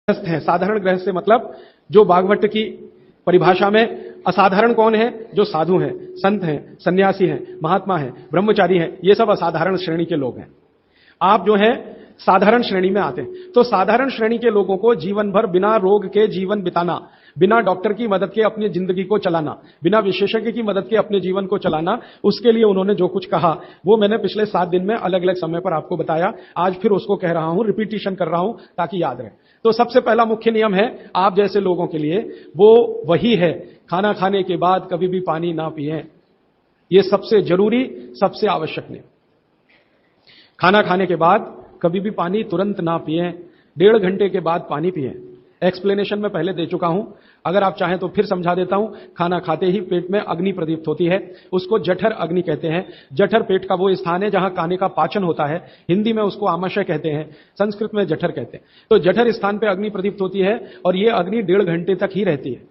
गृहस्थ हैं। साधारण गृहस्थ से मतलब जो भागवत की परिभाषा में असाधारण कौन है? जो साधु हैं, संत हैं, सन्यासी हैं, महात्मा हैं, ब्रह्मचारी हैं, ये सब असाधारण श्रेणी के लोग हैं। आप जो है साधारण श्रेणी में आते हैं। तो साधारण श्रेणी के लोगों को जीवन भर बिना रोग के जीवन बिताना, बिना डॉक्टर की मदद के अपनी जिंदगी को चलाना, बिना विशेषज्ञ की मदद के अपने जीवन को चलाना, उसके लिए उन्होंने जो कुछ कहा वो मैंने पिछले 7 दिन में अलग अलग समय पर आपको बताया। आज फिर उसको कह रहा हूं, रिपीटिशन कर रहा हूं ताकि याद रहे। तो सबसे पहला मुख्य नियम है आप जैसे लोगों के लिए, वो वही है, खाना खाने के बाद कभी भी पानी ना पिएं। ये सबसे जरूरी, सबसे आवश्यक नियम। खाना खाने के बाद कभी भी पानी तुरंत ना पिएं, 1.5 घंटे के बाद पानी पिएं। एक्सप्लेनेशन में पहले दे चुका हूं, अगर आप चाहें तो फिर समझा देता हूं। खाना खाते ही पेट में अग्नि प्रदीप्त होती है, उसको जठर अग्नि कहते हैं। जठर पेट का वो स्थान है जहां खाने का पाचन होता है। हिंदी में उसको आमाशय कहते हैं, संस्कृत में जठर कहते हैं। तो जठर स्थान पर अग्नि प्रदीप्त होती है और ये अग्नि 1.5 घंटे तक ही रहती है।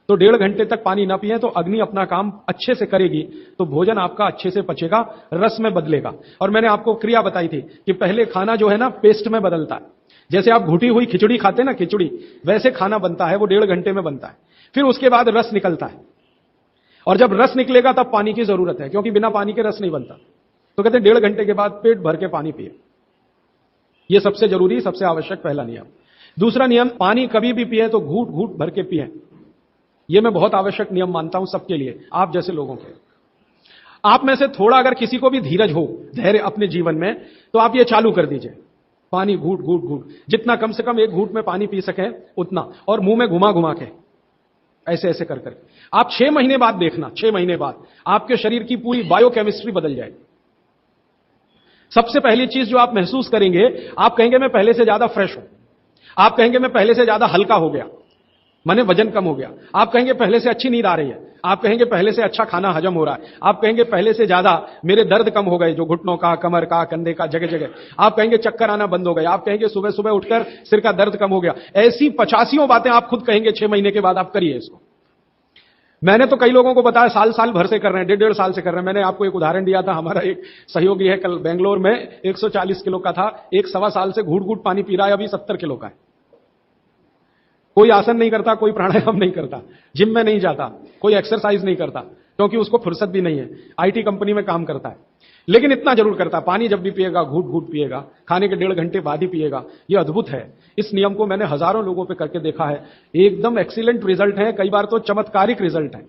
तो 1.5 घंटे तक पानी ना पिए तो अग्नि अपना काम अच्छे से करेगी, तो भोजन आपका अच्छे से पचेगा, रस में बदलेगा। और मैंने आपको क्रिया बताई थी कि पहले खाना जो है ना पेस्ट में बदलता है। जैसे आप घुटी हुई खिचड़ी खाते हैं ना, खिचड़ी, वैसे खाना बनता है, वो 1.5 घंटे में बनता है। फिर उसके बाद रस निकलता है, और जब रस निकलेगा तब पानी की जरूरत है, क्योंकि बिना पानी के रस नहीं बनता। तो कहते हैं 1.5 घंटे के बाद पेट भर के पानी पिए। यह सबसे जरूरी, सबसे आवश्यक पहला नियम। दूसरा नियम, पानी कभी भी पिए तो घूट घूट भर के पिए। यह मैं बहुत आवश्यक नियम मानता हूं सबके लिए, आप जैसे लोगों के। आप में से थोड़ा अगर किसी को भी धीरज हो, धैर्य अपने जीवन में, तो आप ये चालू कर दीजिए, पानी घूट घूट घूट, जितना कम से कम 1 घूट में पानी पी सके उतना, और मुंह में घुमा घुमा के ऐसे ऐसे कर करके। आप 6 महीने बाद देखना, 6 महीने बाद आपके शरीर की पूरी बायोकेमिस्ट्री बदल जाएगी। सबसे पहली चीज जो आप महसूस करेंगे, आप कहेंगे मैं पहले से ज्यादा फ्रेश हूं। आप कहेंगे मैं पहले से ज्यादा हल्का हो गया, माने वजन कम हो गया। आप कहेंगे पहले से अच्छी नींद आ रही है। आप कहेंगे पहले से अच्छा खाना हजम हो रहा है। आप कहेंगे पहले से ज्यादा मेरे दर्द कम हो गए, जो घुटनों का, कमर का, कंधे का, जगह जगह। आप कहेंगे चक्कर आना बंद हो गए। आप कहेंगे सुबह सुबह उठकर सिर का दर्द कम हो गया। ऐसी 85 बातें आप खुद कहेंगे 6 महीने के बाद। आप करिए इसको। मैंने तो कई लोगों को बताया साल साल भर से कर रहे हैं, 1.5 साल से कर रहे हैं। मैंने आपको एक उदाहरण दिया था, हमारा एक सहयोगी है, कल बेंगलोर में 140 किलो का था, 1 सवा साल से घूट घूट पानी पी रहा है, अभी 70 किलो का है। कोई आसन नहीं करता, कोई प्राणायाम नहीं करता, जिम में नहीं जाता, कोई एक्सरसाइज नहीं करता, क्योंकि उसको फुर्सत भी नहीं है, आईटी कंपनी में काम करता है। लेकिन इतना जरूर करता, पानी जब भी पिएगा घूट घूट पिएगा, खाने के 1.5 घंटे बाद ही पिएगा। यह अद्भुत है। इस नियम को मैंने हजारों लोगों पे करके देखा है, एकदम एक्सीलेंट रिजल्ट है, कई बार तो चमत्कारिक रिजल्ट है।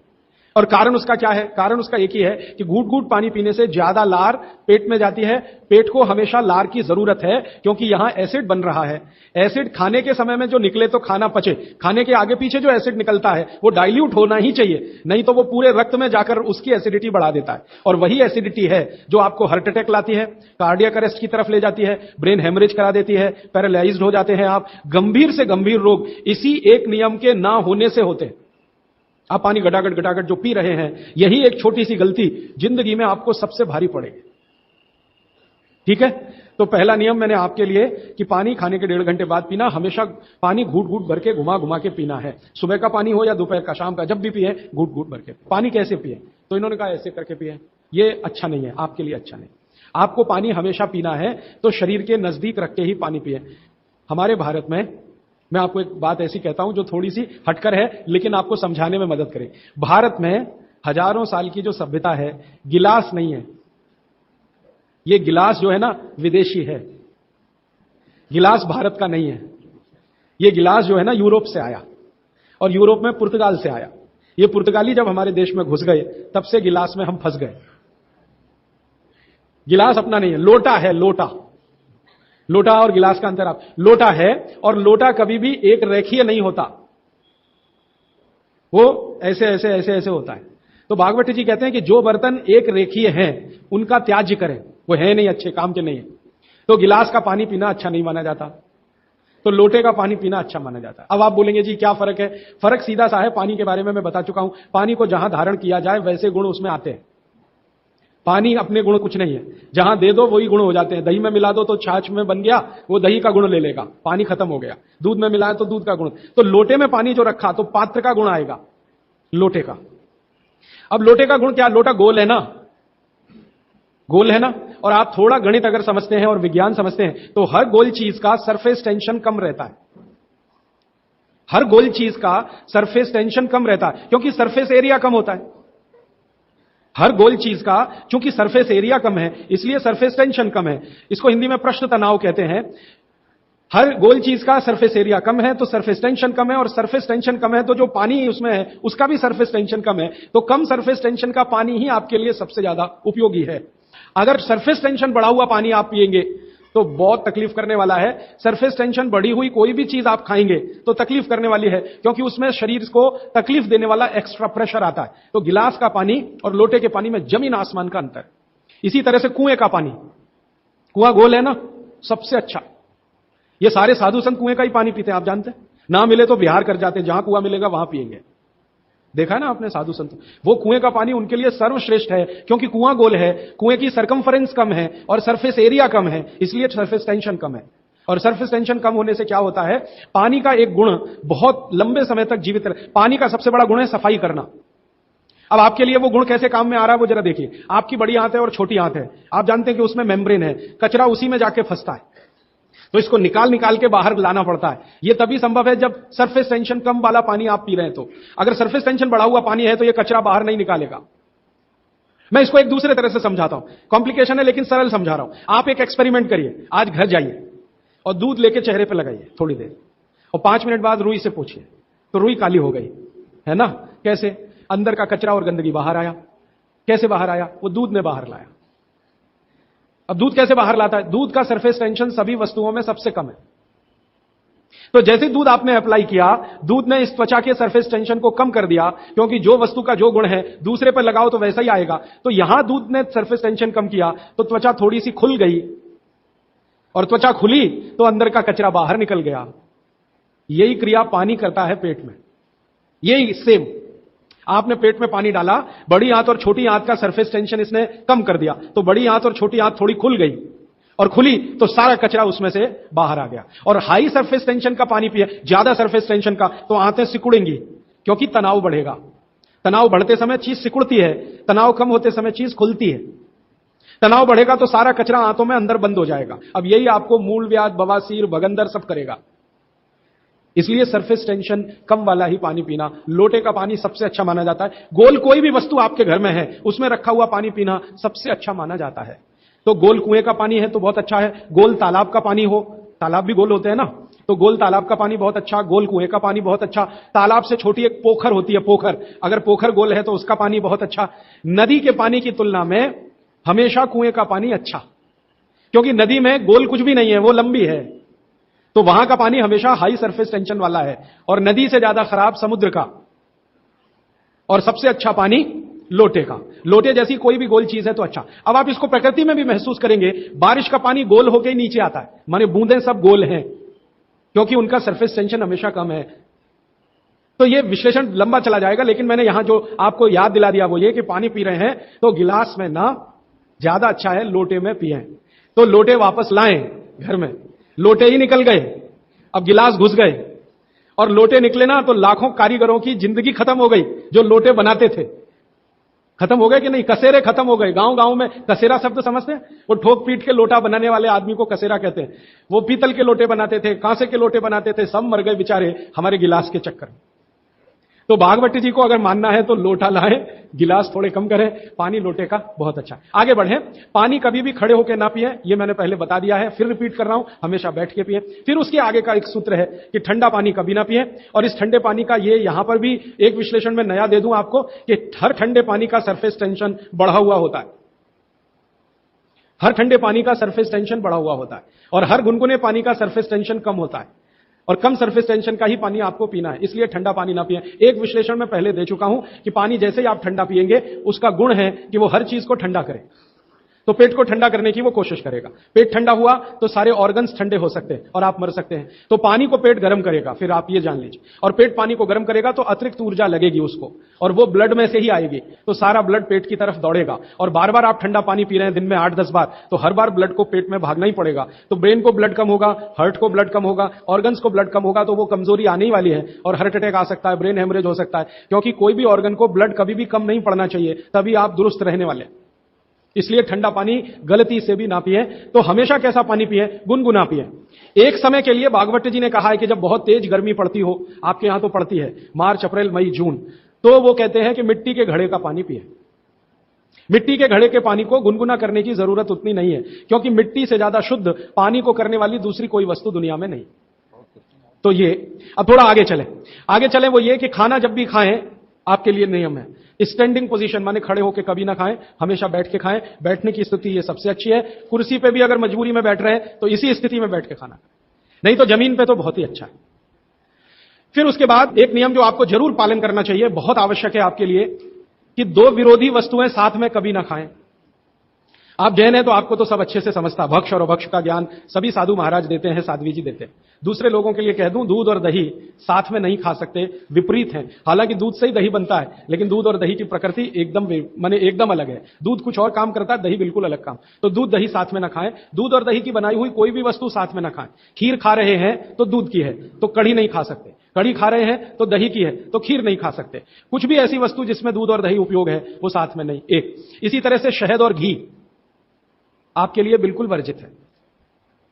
और कारण उसका क्या है? कारण उसका एक ही है कि घूट घूट पानी पीने से ज्यादा लार पेट में जाती है। पेट को हमेशा लार की जरूरत है, क्योंकि यहां एसिड बन रहा है। एसिड खाने के समय में जो निकले तो खाना पचे, खाने के आगे पीछे जो एसिड निकलता है वो डाइल्यूट होना ही चाहिए, नहीं तो वो पूरे रक्त में जाकर उसकी एसिडिटी बढ़ा देता है। और वही एसिडिटी है जो आपको हार्ट अटैक लाती है, कार्डियक अरेस्ट की तरफ ले जाती है, ब्रेन हेमरेज करा देती है, पैरालाइज्ड हो जाते हैं आप। गंभीर से गंभीर रोग इसी एक नियम के ना होने से होते हैं। आप पानी गटागट जो पी रहे हैं, यही एक छोटी सी गलती जिंदगी में आपको सबसे भारी पड़ेगी। ठीक है? तो पहला नियम मैंने आपके लिए कि पानी खाने के 1.5 घंटे बाद पीना, हमेशा पानी घूट घूट भर के घुमा घुमा के पीना है। सुबह का पानी हो या दोपहर का, शाम का, जब भी पिए घूट घूट भर के। पानी कैसे पिए? तो इन्होंने कहा ऐसे करके पिए। ये अच्छा नहीं है, आपके लिए अच्छा नहीं। आपको पानी हमेशा पीना है तो शरीर के नजदीक रख के ही पानी पिए। हमारे भारत में, मैं आपको एक बात ऐसी कहता हूं जो थोड़ी सी हटकर है, लेकिन आपको समझाने में मदद करे। भारत में हजारों साल की जो सभ्यता है, गिलास नहीं है। ये गिलास जो है ना विदेशी है, गिलास भारत का नहीं है। ये गिलास जो है ना यूरोप से आया, और यूरोप में पुर्तगाल से आया। ये पुर्तगाली जब हमारे देश में घुस गए, तब से गिलास में हम फंस गए। गिलास अपना नहीं है, लोटा है, लोटा। लोटा और गिलास का अंतर, आप लोटा है, और लोटा कभी भी एक रेखीय नहीं होता, वो ऐसे ऐसे ऐसे ऐसे होता है। तो भागवत जी कहते हैं कि जो बर्तन एक रेखीय हैं उनका त्याज्य करें, वो है नहीं, अच्छे काम के नहीं है। तो गिलास का पानी पीना अच्छा नहीं माना जाता, तो लोटे का पानी पीना अच्छा माना जाता है। अब आप बोलेंगे जी क्या फर्क है? फर्क सीधा सा है, पानी के बारे में मैं बता चुका हूं। पानी को जहां धारण किया जाए वैसे गुण उसमें आते हैं। पानी अपने गुण कुछ नहीं है, जहां दे दो वही गुण हो जाते हैं। दही में मिला दो तो छाछ में बन गया, वो दही का गुण ले लेगा, पानी खत्म हो गया। दूध में मिलाया तो दूध का गुण। तो लोटे में पानी जो रखा तो पात्र का गुण आएगा, लोटे का। अब लोटे का गुण क्या? लोटा गोल है ना, गोल है ना। और आप थोड़ा गणित अगर समझते हैं और विज्ञान समझते हैं तो हर गोल चीज का सरफेस टेंशन कम रहता है। हर गोल चीज का सरफेस टेंशन कम रहता है क्योंकि सरफेस एरिया कम होता है। हर गोल चीज का चूंकि सरफेस एरिया कम है इसलिए सरफेस टेंशन कम है। इसको हिंदी में पृष्ठ तनाव कहते हैं। हर गोल चीज का सरफेस एरिया कम है तो सरफेस टेंशन कम है, और सरफेस टेंशन कम है तो जो पानी उसमें है उसका भी सरफेस टेंशन कम है। तो कम सरफेस टेंशन का पानी ही आपके लिए सबसे ज्यादा उपयोगी है। अगर सरफेस टेंशन बढ़ा हुआ पानी आप पिएंगे तो बहुत तकलीफ करने वाला है। सरफेस टेंशन बढ़ी हुई कोई भी चीज आप खाएंगे तो तकलीफ करने वाली है, क्योंकि उसमें शरीर को तकलीफ देने वाला एक्स्ट्रा प्रेशर आता है। तो गिलास का पानी और लोटे के पानी में जमीन आसमान का अंतर। इसी तरह से कुएं का पानी, कुआं गोल है ना, सबसे अच्छा। ये सारे साधु संत कुएं का ही पानी पीते हैं, आप जानते हैं। ना मिले तो बिहार कर जाते हैं, जहां कुआं मिलेगा वहां पिएंगे। देखा है ना आपने साधु संत, वो कुएं का पानी उनके लिए सर्वश्रेष्ठ है, क्योंकि कुआं गोल है, कुएं की सरकमफरेंस कम है और सरफेस एरिया कम है, इसलिए सरफेस टेंशन कम है। और सरफेस टेंशन कम होने से क्या होता है, पानी का एक गुण बहुत लंबे समय तक जीवित रहे। पानी का सबसे बड़ा गुण है सफाई करना। अब आपके लिए वो गुण कैसे काम में आ रहा है वो जरा देखिए। आपकी बड़ी आंत है और छोटी आंत है, आप जानते हैं कि उसमें मेम्ब्रेन है, कचरा उसी में जाके फंसता है, तो इसको निकाल निकाल के बाहर लाना पड़ता है। ये तभी संभव है जब सरफेस टेंशन कम वाला पानी आप पी रहे हैं। तो अगर सरफेस टेंशन बढ़ा हुआ पानी है तो ये कचरा बाहर नहीं निकालेगा। मैं इसको एक दूसरे तरह से समझाता हूं, कॉम्प्लिकेशन है लेकिन सरल समझा रहा हूं। आप एक एक्सपेरिमेंट करिए, आज घर जाइए और दूध लेके चेहरे पे लगाइए थोड़ी देर, और 5 मिनट बाद रुई से पूछिए तो रुई काली हो गई है ना। कैसे? अंदर का कचरा और गंदगी बाहर आया। कैसे बाहर आया? वो दूध ने बाहर लाया। अब दूध कैसे बाहर लाता है? दूध का सरफेस टेंशन सभी वस्तुओं में सबसे कम है। तो जैसे दूध आपने अप्लाई किया, दूध ने इस त्वचा के सरफेस टेंशन को कम कर दिया, क्योंकि जो वस्तु का जो गुण है दूसरे पर लगाओ तो वैसा ही आएगा। तो यहां दूध ने सरफेस टेंशन कम किया तो त्वचा थोड़ी सी खुल गई, और त्वचा खुली तो अंदर का कचरा बाहर निकल गया। यही क्रिया पानी करता है पेट में। यही सेम, आपने पेट में पानी डाला, बड़ी आंत और छोटी आंत का सरफेस टेंशन इसने कम कर दिया, तो बड़ी आंत और छोटी आंत थोड़ी खुल गई, और खुली तो सारा कचरा उसमें से बाहर आ गया। और हाई सरफेस टेंशन का पानी पिए, ज्यादा सरफेस टेंशन का, तो आंतें सिकुड़ेंगी, क्योंकि तनाव बढ़ेगा। तनाव बढ़ते समय चीज सिकुड़ती है, तनाव कम होते समय चीज खुलती है। तनाव बढ़ेगा तो सारा कचरा आंतों में अंदर बंद हो जाएगा। अब यही आपको मूलव्याध, बवासीर, भगंदर सब करेगा। इसलिए सरफेस टेंशन कम वाला ही पानी पीना, लोटे का पानी सबसे अच्छा माना जाता है। गोल कोई भी वस्तु आपके घर में है उसमें रखा हुआ पानी पीना सबसे अच्छा माना जाता है। तो गोल कुएं का पानी है तो बहुत अच्छा है। गोल तालाब का पानी हो, तालाब भी गोल होते हैं ना, तो गोल तालाब का पानी बहुत अच्छा, गोल कुएं का पानी बहुत अच्छा। तालाब से छोटी एक पोखर होती है, पोखर, अगर पोखर गोल है तो उसका पानी बहुत अच्छा। नदी के पानी की तुलना में हमेशा कुएं का पानी अच्छा, क्योंकि नदी में गोल कुछ भी नहीं है, वो लंबी है, तो वहां का पानी हमेशा हाई सरफेस टेंशन वाला है। और नदी से ज्यादा खराब समुद्र का, और सबसे अच्छा पानी लोटे का। लोटे जैसी कोई भी गोल चीज है तो अच्छा। अब आप इसको प्रकृति में भी महसूस करेंगे, बारिश का पानी गोल होकर ही नीचे आता है, माने बूंदें सब गोल हैं, क्योंकि उनका सरफेस टेंशन हमेशा कम है। तो यह विश्लेषण लंबा चला जाएगा, लेकिन मैंने यहां जो आपको याद दिला दिया वो ये कि पानी पी रहे हैं तो गिलास में ना, ज्यादा अच्छा है लोटे में पिएं। तो लोटे वापस लाएं घर में, लोटे ही निकल गए, अब गिलास घुस गए, और लोटे निकले ना तो लाखों कारीगरों की जिंदगी खत्म हो गई जो लोटे बनाते थे। खत्म हो गए कि नहीं? कसेरे खत्म हो गए। गांव गांव में कसेरा शब्द समझते हैं? वो ठोक पीट के लोटा बनाने वाले आदमी को कसेरा कहते हैं। वो पीतल के लोटे बनाते थे, कांसे के लोटे बनाते थे, सब मर गए बेचारे हमारे गिलास के चक्कर में। तो भागवती जी को अगर मानना है तो लोटा लाए, गिलास थोड़े कम करें, पानी लोटे का बहुत अच्छा। आगे बढ़ें। पानी कभी भी खड़े होकर ना पिए, ये मैंने पहले बता दिया है, फिर रिपीट कर रहा हूं, हमेशा बैठ के पिए। फिर उसके आगे का एक सूत्र है कि ठंडा पानी कभी ना पिए। और इस ठंडे पानी का ये यहां पर भी एक विश्लेषण में नया दे दूं आपको कि हर ठंडे पानी का सरफेस टेंशन बढ़ा हुआ होता है। हर ठंडे पानी का सरफेस टेंशन बढ़ा हुआ होता है, और हर गुनगुने पानी का सरफेस टेंशन कम होता है। और कम सरफेस टेंशन का ही पानी आपको पीना है, इसलिए ठंडा पानी ना पिएं। एक विश्लेषण में पहले दे चुका हूं कि पानी जैसे ही आप ठंडा पिएंगे उसका गुण है कि वो हर चीज को ठंडा करे। तो पेट को ठंडा करने की वो कोशिश करेगा। पेट ठंडा हुआ तो सारे ऑर्गन्स ठंडे हो सकते हैं और आप मर सकते हैं। तो पानी को पेट गर्म करेगा, फिर आप ये जान लीजिए। और पेट पानी को गर्म करेगा तो अतिरिक्त ऊर्जा लगेगी उसको, और वो ब्लड में से ही आएगी, तो सारा ब्लड पेट की तरफ दौड़ेगा। और बार बार आप ठंडा पानी पी रहे हैं दिन में 8-10 बार, तो हर बार ब्लड को पेट में भागना ही पड़ेगा। तो ब्रेन को ब्लड कम होगा, हार्ट को ब्लड कम होगा, ऑर्गन्स को ब्लड कम होगा, तो वो कमजोरी आने ही वाली है, और हार्ट अटैक आ सकता है, ब्रेन हेमरेज हो सकता है। क्योंकि कोई भी ऑर्गन को ब्लड कभी भी कम नहीं पड़ना चाहिए, तभी आप दुरुस्त रहने वाले। इसलिए ठंडा पानी गलती से भी ना पिए। तो हमेशा कैसा पानी पिए? गुनगुना पिए। एक समय के लिए भागवत जी ने कहा है कि जब बहुत तेज गर्मी पड़ती हो, आपके यहां तो पड़ती है, मार्च, अप्रैल, मई, जून, तो वो कहते हैं कि मिट्टी के घड़े का पानी पिए। मिट्टी के घड़े के पानी को गुनगुना करने की जरूरत उतनी नहीं है, क्योंकि मिट्टी से ज्यादा शुद्ध पानी को करने वाली दूसरी कोई वस्तु दुनिया में नहीं। तो ये, अब थोड़ा आगे चले वो ये कि खाना जब भी खाएं, आपके लिए नियम है, स्टैंडिंग पोजीशन, माने खड़े होकर कभी ना खाएं, हमेशा बैठ के खाएं। बैठने की स्थिति ये सबसे अच्छी है। कुर्सी पे भी अगर मजबूरी में बैठ रहे हैं तो इसी स्थिति में बैठ के खाना, नहीं तो जमीन पे तो बहुत ही अच्छा है। फिर उसके बाद एक नियम जो आपको जरूर पालन करना चाहिए, बहुत आवश्यक है आपके लिए, कि दो विरोधी वस्तुएं साथ में कभी ना खाएं। आप जैन हैं तो आपको तो सब अच्छे से समझता, भक्ष और अभक्ष का ज्ञान सभी साधु महाराज देते हैं, साध्वी जी देते हैं। दूसरे लोगों के लिए कह दूं, दूध और दही साथ में नहीं खा सकते, विपरीत है। हालांकि दूध से ही दही बनता है, लेकिन दूध और दही की प्रकृति एकदम अलग है। दूध कुछ और काम करता है, दही बिल्कुल अलग काम। तो दूध दही साथ में ना खाएं। दूध और दही की बनाई हुई कोई भी वस्तु साथ में ना खाएं। खीर खा रहे हैं तो दूध की है तो कढ़ी नहीं खा सकते, कढ़ी खा रहे हैं तो दही की है तो खीर नहीं खा सकते। कुछ भी ऐसी वस्तु जिसमें दूध और दही उपयोग है वो साथ में नहीं। एक इसी तरह से शहद और घी आपके लिए बिल्कुल वर्जित है,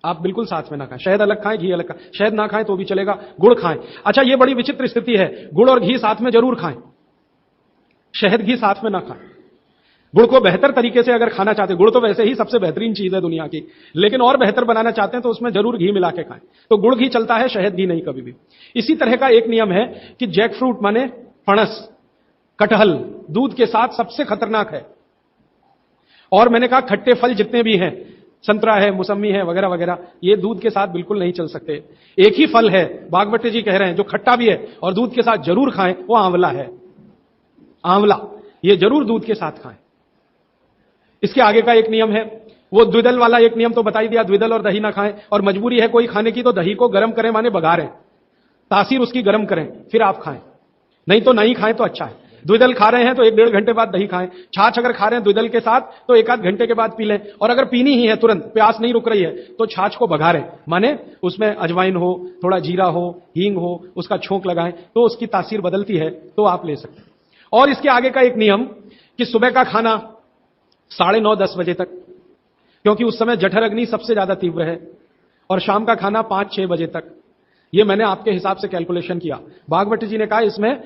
आप बिल्कुल साथ में ना खाएं। शहद अलग खाएं, घी अलग खाएं। शहद ना खाएं तो भी चलेगा, गुड़ खाएं। अच्छा, ये बड़ी विचित्र स्थिति है, गुड़ और घी साथ में जरूर खाएं, शहद घी साथ में ना खाएं। गुड़ को बेहतर तरीके से अगर खाना चाहते हैं, गुड़ तो वैसे ही सबसे बेहतरीन चीज है दुनिया की, लेकिन और बेहतर बनाना चाहते हैं तो उसमें जरूर घी मिला के खाएं। तो गुड़ घी चलता है, शहद घी नहीं कभी भी। इसी तरह का एक नियम है कि जैक फ्रूट माने फणस, कटहल दूध के साथ सबसे खतरनाक है। और मैंने कहा खट्टे फल जितने भी हैं, संतरा है, मौसमी है, वगैरह वगैरह, ये दूध के साथ बिल्कुल नहीं चल सकते। एक ही फल है, भागवत जी कह रहे हैं, जो खट्टा भी है और दूध के साथ जरूर खाएं, वो आंवला है। आंवला ये जरूर दूध के साथ खाएं। इसके आगे का एक नियम है, वो द्विदल वाला एक नियम तो बता ही दिया, द्विदल और दही ना खाएं। और मजबूरी है कोई खाने की तो दही को गर्म करें, माने बघारें, तासीर उसकी गर्म करें, फिर आप खाएं, नहीं तो नहीं खाएं तो अच्छा है। द्विदल खा रहे हैं तो 1-1.5 घंटे बाद दही खाएं। छाछ अगर खा रहे हैं द्विदल के साथ तो 1-8 घंटे के बाद पी लें। और अगर पीनी ही है तुरंत, प्यास नहीं रुक रही है, तो छाछ को बघारें, माने उसमें अजवाइन हो, थोड़ा जीरा हो, हींग हो, उसका छोंक लगाएं तो उसकी तासीर बदलती है, तो आप ले सकते हैं। और इसके आगे का एक नियम कि सुबह का खाना 9:30-10 बजे तक, क्योंकि उस समय जठर अग्नि सबसे ज्यादा तीव्र है, और शाम का खाना 5-6 बजे तक। ये मैंने आपके हिसाब से कैलकुलेशन किया। भागवत जी ने कहा इसमें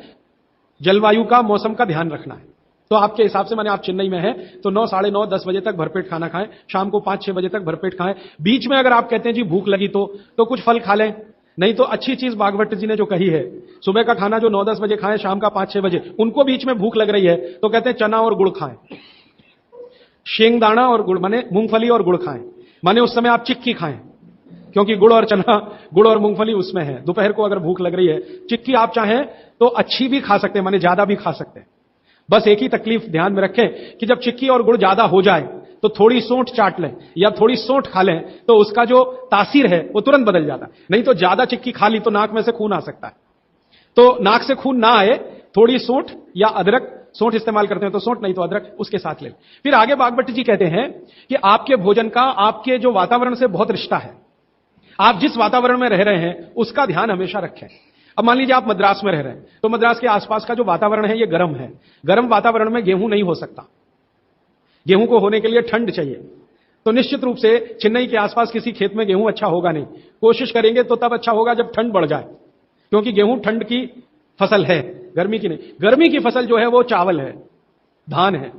जलवायु का, मौसम का ध्यान रखना है। तो आपके हिसाब से, माने आप चेन्नई में हैं तो 9, 9:30-10 बजे तक भरपेट खाना खाएं, शाम को 5-6 बजे तक भरपेट खाएं। बीच में अगर आप कहते हैं जी भूख लगी तो कुछ फल खा लें, नहीं तो अच्छी चीज भागवत जी ने जो कही है, सुबह का खाना जो 9-10 बजे खाएं, शाम का 5-6 बजे, उनको बीच में भूख लग रही है तो कहते हैं चना और गुड़ खाएं, शेंगदाना और गुड़, माने मूंगफली और गुड़ खाएं, माने उस समय आप चिक्की खाएं, क्योंकि गुड़ और चना, गुड़ और मूंगफली उसमें है। दोपहर को अगर भूख लग रही है, चिक्की आप चाहें तो अच्छी भी खा सकते हैं, माने ज्यादा भी खा सकते हैं। बस एक ही तकलीफ ध्यान में रखें कि जब चिक्की और गुड़ ज्यादा हो जाए तो थोड़ी सोंठ चाट लें या थोड़ी सोंठ खा लें, तो उसका जो तासीर है वो तुरंत बदल जाता है। नहीं तो ज्यादा चिक्की खा ली तो नाक में से खून आ सकता है। तो नाक से खून ना आए, थोड़ी सोंठ या अदरक, सोंठ इस्तेमाल करते हैं तो सोंठ, नहीं तो अदरक, उसके साथ ले। फिर आगे भागवत जी कहते हैं कि आपके भोजन का आपके जो वातावरण से बहुत रिश्ता है। आप जिस वातावरण में रह रहे हैं उसका ध्यान हमेशा रखें। अब मान लीजिए आप मद्रास में रह रहे हैं, तो मद्रास के आसपास का जो वातावरण है ये गर्म है। गर्म वातावरण में गेहूं नहीं हो सकता, गेहूं को होने के लिए ठंड चाहिए। तो निश्चित रूप से चेन्नई के आसपास किसी खेत में गेहूं अच्छा होगा नहीं। कोशिश करेंगे तो तब अच्छा होगा जब ठंड बढ़ जाए, क्योंकि गेहूं ठंड की फसल है, गर्मी की नहीं। गर्मी की फसल जो है वो चावल है, धान है,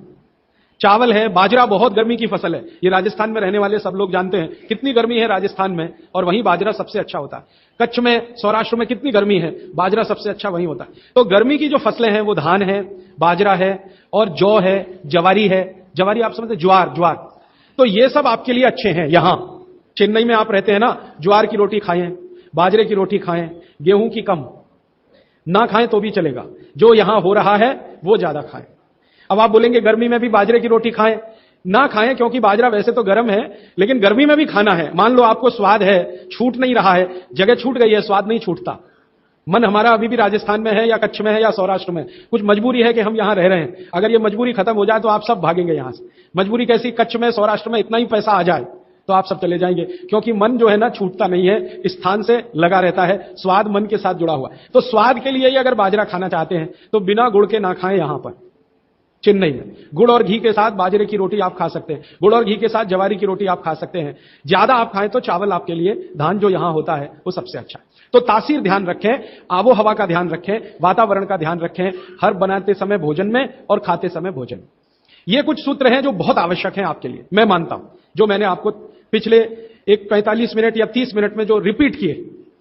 चावल है। बाजरा बहुत गर्मी की फसल है, ये राजस्थान में रहने वाले सब लोग जानते हैं कितनी गर्मी है राजस्थान में, और वहीं बाजरा सबसे अच्छा होता है। कच्छ में, सौराष्ट्र में कितनी गर्मी है, बाजरा सबसे अच्छा वहीं होता है। तो गर्मी की जो फसलें हैं वो धान है, बाजरा है, और जौ है, जवारी है। जवारी आप समझते, ज्वार। तो ये सब आपके लिए अच्छे हैं। यहां चेन्नई में आप रहते हैं ना, ज्वार की रोटी खाएं, बाजरे की रोटी खाएं, गेहूं की कम ना खाएं तो भी चलेगा। जो यहां हो रहा है वो ज्यादा खाएं। अब आप बोलेंगे गर्मी में भी बाजरे की रोटी खाएं, ना खाएं, क्योंकि बाजरा वैसे तो गर्म है, लेकिन गर्मी में भी खाना है। मान लो आपको स्वाद है, छूट नहीं रहा है, जगह छूट गई है, स्वाद नहीं छूटता, मन हमारा अभी भी राजस्थान में है या कच्छ में है या सौराष्ट्र में, कुछ मजबूरी है कि हम यहां रह रहे हैं। अगर ये मजबूरी खत्म हो जाए तो आप सब भागेंगे यहां से। मजबूरी कैसी, कच्छ में, सौराष्ट्र में इतना ही पैसा आ जाए तो आप सब चले जाएंगे, क्योंकि मन जो है ना छूटता नहीं है, स्थान से लगा रहता है, स्वाद मन के साथ जुड़ा हुआ। तो स्वाद के लिए ही अगर बाजरा खाना चाहते हैं तो बिना गुड़ के ना खाएं यहां पर, चेन्नई में गुड़ और घी के साथ बाजरे की रोटी आप खा सकते हैं, गुड़ और घी के साथ जवारी की रोटी आप खा सकते हैं। ज्यादा आप खाएं तो चावल आपके लिए, धान जो यहां होता है वो सबसे अच्छा है। तो तासीर ध्यान रखें, आबो हवा का ध्यान रखें, वातावरण का ध्यान रखें, हर बनाते समय भोजन में और खाते समय भोजन। ये कुछ सूत्र हैं जो बहुत आवश्यक हैं आपके लिए, मैं मानता हूं, जो मैंने आपको पिछले एक 45 मिनट या 30 मिनट में जो रिपीट किए,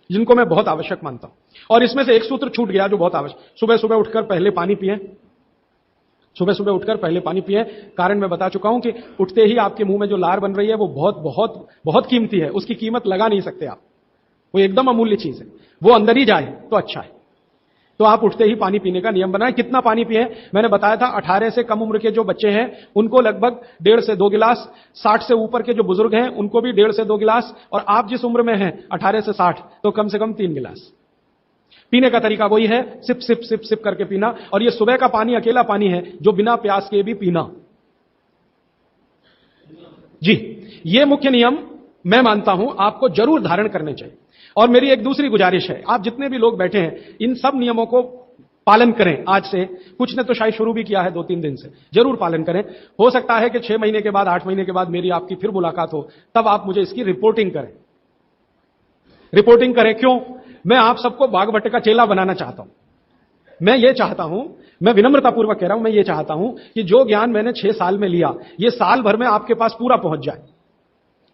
जिनको मैं बहुत आवश्यक मानता हूं। और इसमें से एक सूत्र छूट गया जो बहुत आवश्यक, सुबह सुबह उठकर पहले पानी पिएं। सुबह सुबह उठकर पहले पानी पिएं। कारण मैं बता चुका हूं कि उठते ही आपके मुंह में जो लार बन रही है वो बहुत बहुत बहुत कीमती है, उसकी कीमत लगा नहीं सकते आप, वो एकदम अमूल्य चीज है, वो अंदर ही जाए तो अच्छा है। तो आप उठते ही पानी पीने का नियम बनाएं। कितना पानी पिए? मैंने बताया था 18 से कम उम्र के जो बच्चे हैं उनको लगभग 1.5 से 2 गिलास, 60 से ऊपर के जो बुजुर्ग हैं उनको भी 1.5 से 2 गिलास, और आप जिस उम्र में हैं 18 से 60 तो कम से कम 3 गिलास। पीने का तरीका वही है, सिप सिप सिप सिप करके पीना। और ये सुबह का पानी अकेला पानी है जो बिना प्यास के भी पीना। जी, ये मुख्य नियम मैं मानता हूं आपको जरूर धारण करने चाहिए। और मेरी एक दूसरी गुजारिश है, आप जितने भी लोग बैठे हैं इन सब नियमों को पालन करें। आज से कुछ ने तो शायद शुरू भी किया है 2-3 दिन से, जरूर पालन करें। हो सकता है कि 6 महीने के बाद, 8 महीने के बाद मेरी आपकी फिर मुलाकात हो, तब आप मुझे इसकी रिपोर्टिंग करें। रिपोर्टिंग करें क्यों? मैं आप सबको बागवट का चेला बनाना चाहता हूं। मैं ये चाहता हूं, मैं विनम्रतापूर्वक कह रहा हूं, मैं ये चाहता हूं कि जो ज्ञान मैंने 6 साल में लिया, ये साल भर में आपके पास पूरा पहुंच जाए।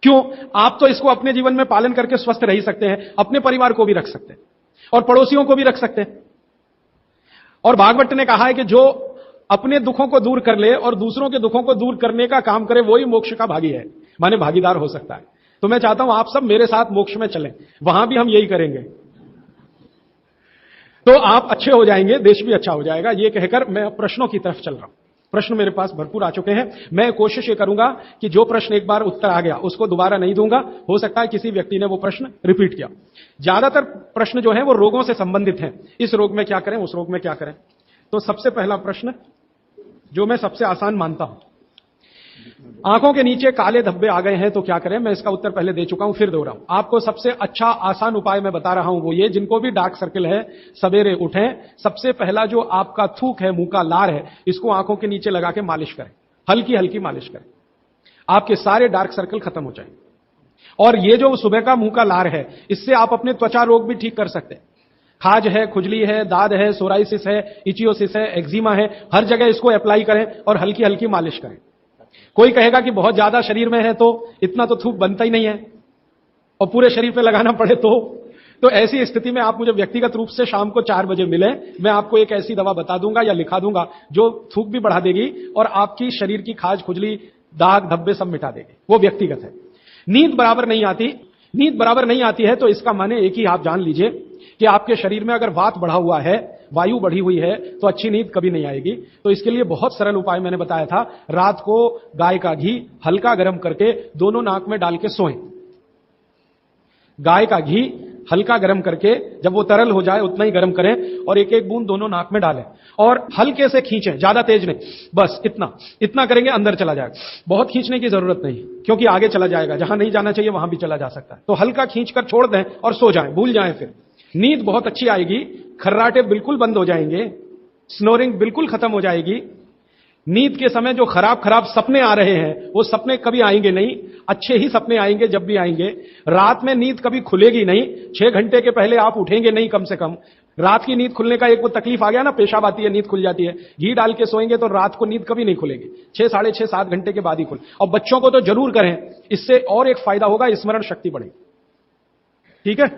क्यों? आप तो इसको अपने जीवन में पालन करके स्वस्थ रह सकते हैं, अपने परिवार को भी रख सकते हैं और पड़ोसियों को भी रख सकते हैं। और भागवत ने कहा है कि जो अपने दुखों को दूर कर ले और दूसरों के दुखों को दूर करने का काम करे, वही मोक्ष का भागी है, माने भागीदार हो सकता है। तो मैं चाहता हूं आप सब मेरे साथ मोक्ष में चलें, वहां भी हम यही करेंगे, तो आप अच्छे हो जाएंगे, देश भी अच्छा हो जाएगा। ये कहकर मैं प्रश्नों की तरफ चल रहा हूं। प्रश्न मेरे पास भरपूर आ चुके हैं। मैं कोशिश ये करूंगा कि जो प्रश्न एक बार उत्तर आ गया उसको दोबारा नहीं दूंगा। हो सकता है किसी व्यक्ति ने वो प्रश्न रिपीट किया। ज्यादातर प्रश्न जो है वो रोगों से संबंधित हैं, इस रोग में क्या करें, उस रोग में क्या करें। तो सबसे पहला प्रश्न जो मैं सबसे आसान मानता हूं, आंखों के नीचे काले धब्बे आ गए हैं तो क्या करें। मैं इसका उत्तर पहले दे चुका हूं, फिर दोहराऊं। आपको सबसे अच्छा आसान उपाय मैं बता रहा हूं, वो ये, जिनको भी डार्क सर्कल है सवेरे उठें, सबसे पहला जो आपका थूक है, मुंह का लार है, इसको आंखों के नीचे लगा के मालिश करें, हल्की हल्की मालिश करें, आपके सारे डार्क सर्कल खत्म हो जाएंगे। और ये जो सुबह का मुंह का लार है, इससे आप अपने त्वचा रोग भी ठीक कर सकते हैं। खाज है, खुजली है, दाद है, सोराइसिस है, इचियोसिस है, एक्जिमा है, हर जगह इसको अप्लाई करें और हल्की हल्की मालिश करें। कोई कहेगा कि बहुत ज्यादा शरीर में है तो इतना तो थूक बनता ही नहीं है और पूरे शरीर पे लगाना पड़े तो ऐसी स्थिति में आप मुझे व्यक्तिगत रूप से शाम को 4 बजे मिले, मैं आपको एक ऐसी दवा बता दूंगा या लिखा दूंगा जो थूक भी बढ़ा देगी और आपकी शरीर की खाज, खुजली, दाग, धब्बे सब मिटा देगी। वो व्यक्तिगत है। नींद बराबर नहीं आती, नींद बराबर नहीं आती है तो इसका माने एक ही आप जान लीजिए कि आपके शरीर में अगर वात बढ़ा हुआ है, वायु बढ़ी हुई है, तो अच्छी नींद कभी नहीं आएगी। तो इसके लिए बहुत सरल उपाय मैंने बताया था, रात को गाय का घी हल्का गर्म करके दोनों नाक में डाल के सोएं। गाय का घी हल्का गर्म करके, जब वो तरल हो जाए उतना ही गर्म करें और एक एक बूंद दोनों नाक में डालें और हल्के से खींचें, ज्यादा तेज नहीं, बस इतना करेंगे, अंदर चला जाएगा। बहुत खींचने की जरूरत नहीं, क्योंकि आगे चला जाएगा, जहां नहीं जाना चाहिए वहां भी चला जा सकता है। तो हल्का खींचकर छोड़ दें और सो जाएं, भूल जाएं। फिर नींद बहुत अच्छी आएगी, खर्राटे बिल्कुल बंद हो जाएंगे, स्नोरिंग बिल्कुल खत्म हो जाएगी। नींद के समय जो खराब खराब सपने आ रहे हैं वो सपने कभी आएंगे नहीं, अच्छे ही सपने आएंगे। जब भी आएंगे, रात में नींद कभी खुलेगी नहीं, 6 घंटे के पहले आप उठेंगे नहीं कम से कम। रात की नींद खुलने का एक वो तकलीफ आ गया ना, पेशाब आती है, नींद खुल जाती है। घी डाल के सोएंगे तो रात को नींद कभी नहीं खुलेगी, 6, साढ़े 6, 7 घंटे के बाद ही खुल। और बच्चों को तो जरूर करें, इससे और एक फायदा होगा, स्मरण शक्ति बढ़ेगी। ठीक है,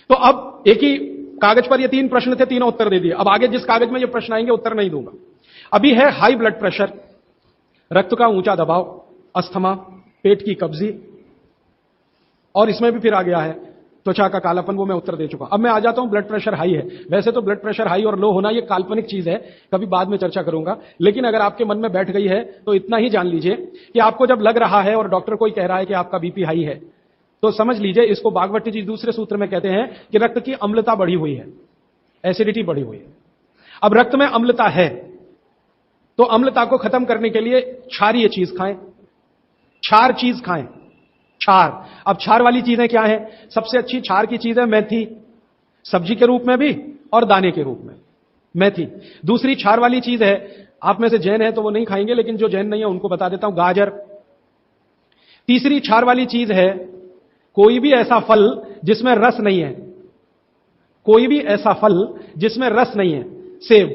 तो अब एक ही कागज पर ये 3 प्रश्न थे, तीनों उत्तर दे दिए। अब आगे जिस कागज में ये प्रश्न आएंगे उत्तर नहीं दूंगा। अभी है हाई ब्लड प्रेशर, रक्त का ऊंचा दबाव, अस्थमा, पेट की कब्जी, और इसमें भी फिर आ गया है त्वचा का कालापन, वो मैं उत्तर दे चुका हूं। अब मैं आ जाता हूं, ब्लड प्रेशर हाई है। वैसे तो ब्लड प्रेशर हाई और लो होना ये काल्पनिक चीज है, कभी बाद में चर्चा करूंगा, लेकिन अगर आपके मन में बैठ गई है तो इतना ही जान लीजिए कि आपको जब लग रहा है और डॉक्टर कोई कह रहा है कि आपका बीपी हाई है, तो समझ लीजिए, इसको भागवत जी दूसरे सूत्र में कहते हैं कि रक्त की अम्लता बढ़ी हुई है, एसिडिटी बढ़ी हुई है। अब रक्त में अम्लता है तो अम्लता को खत्म करने के लिए क्षारीय चीज खाएं, क्षार चीज खाएं, क्षार। अब क्षार वाली चीजें क्या है? सबसे अच्छी क्षार की चीज है मेथी, सब्जी के रूप में भी और दाने के रूप में, मेथी। दूसरी क्षार वाली चीज है आप में से जैन है तो वो नहीं खाएंगे, लेकिन जो जैन नहीं है उनको बता देता हूं, गाजर। तीसरी क्षार वाली चीज है, कोई भी ऐसा फल जिसमें रस नहीं है, कोई भी ऐसा फल जिसमें रस नहीं है। सेब,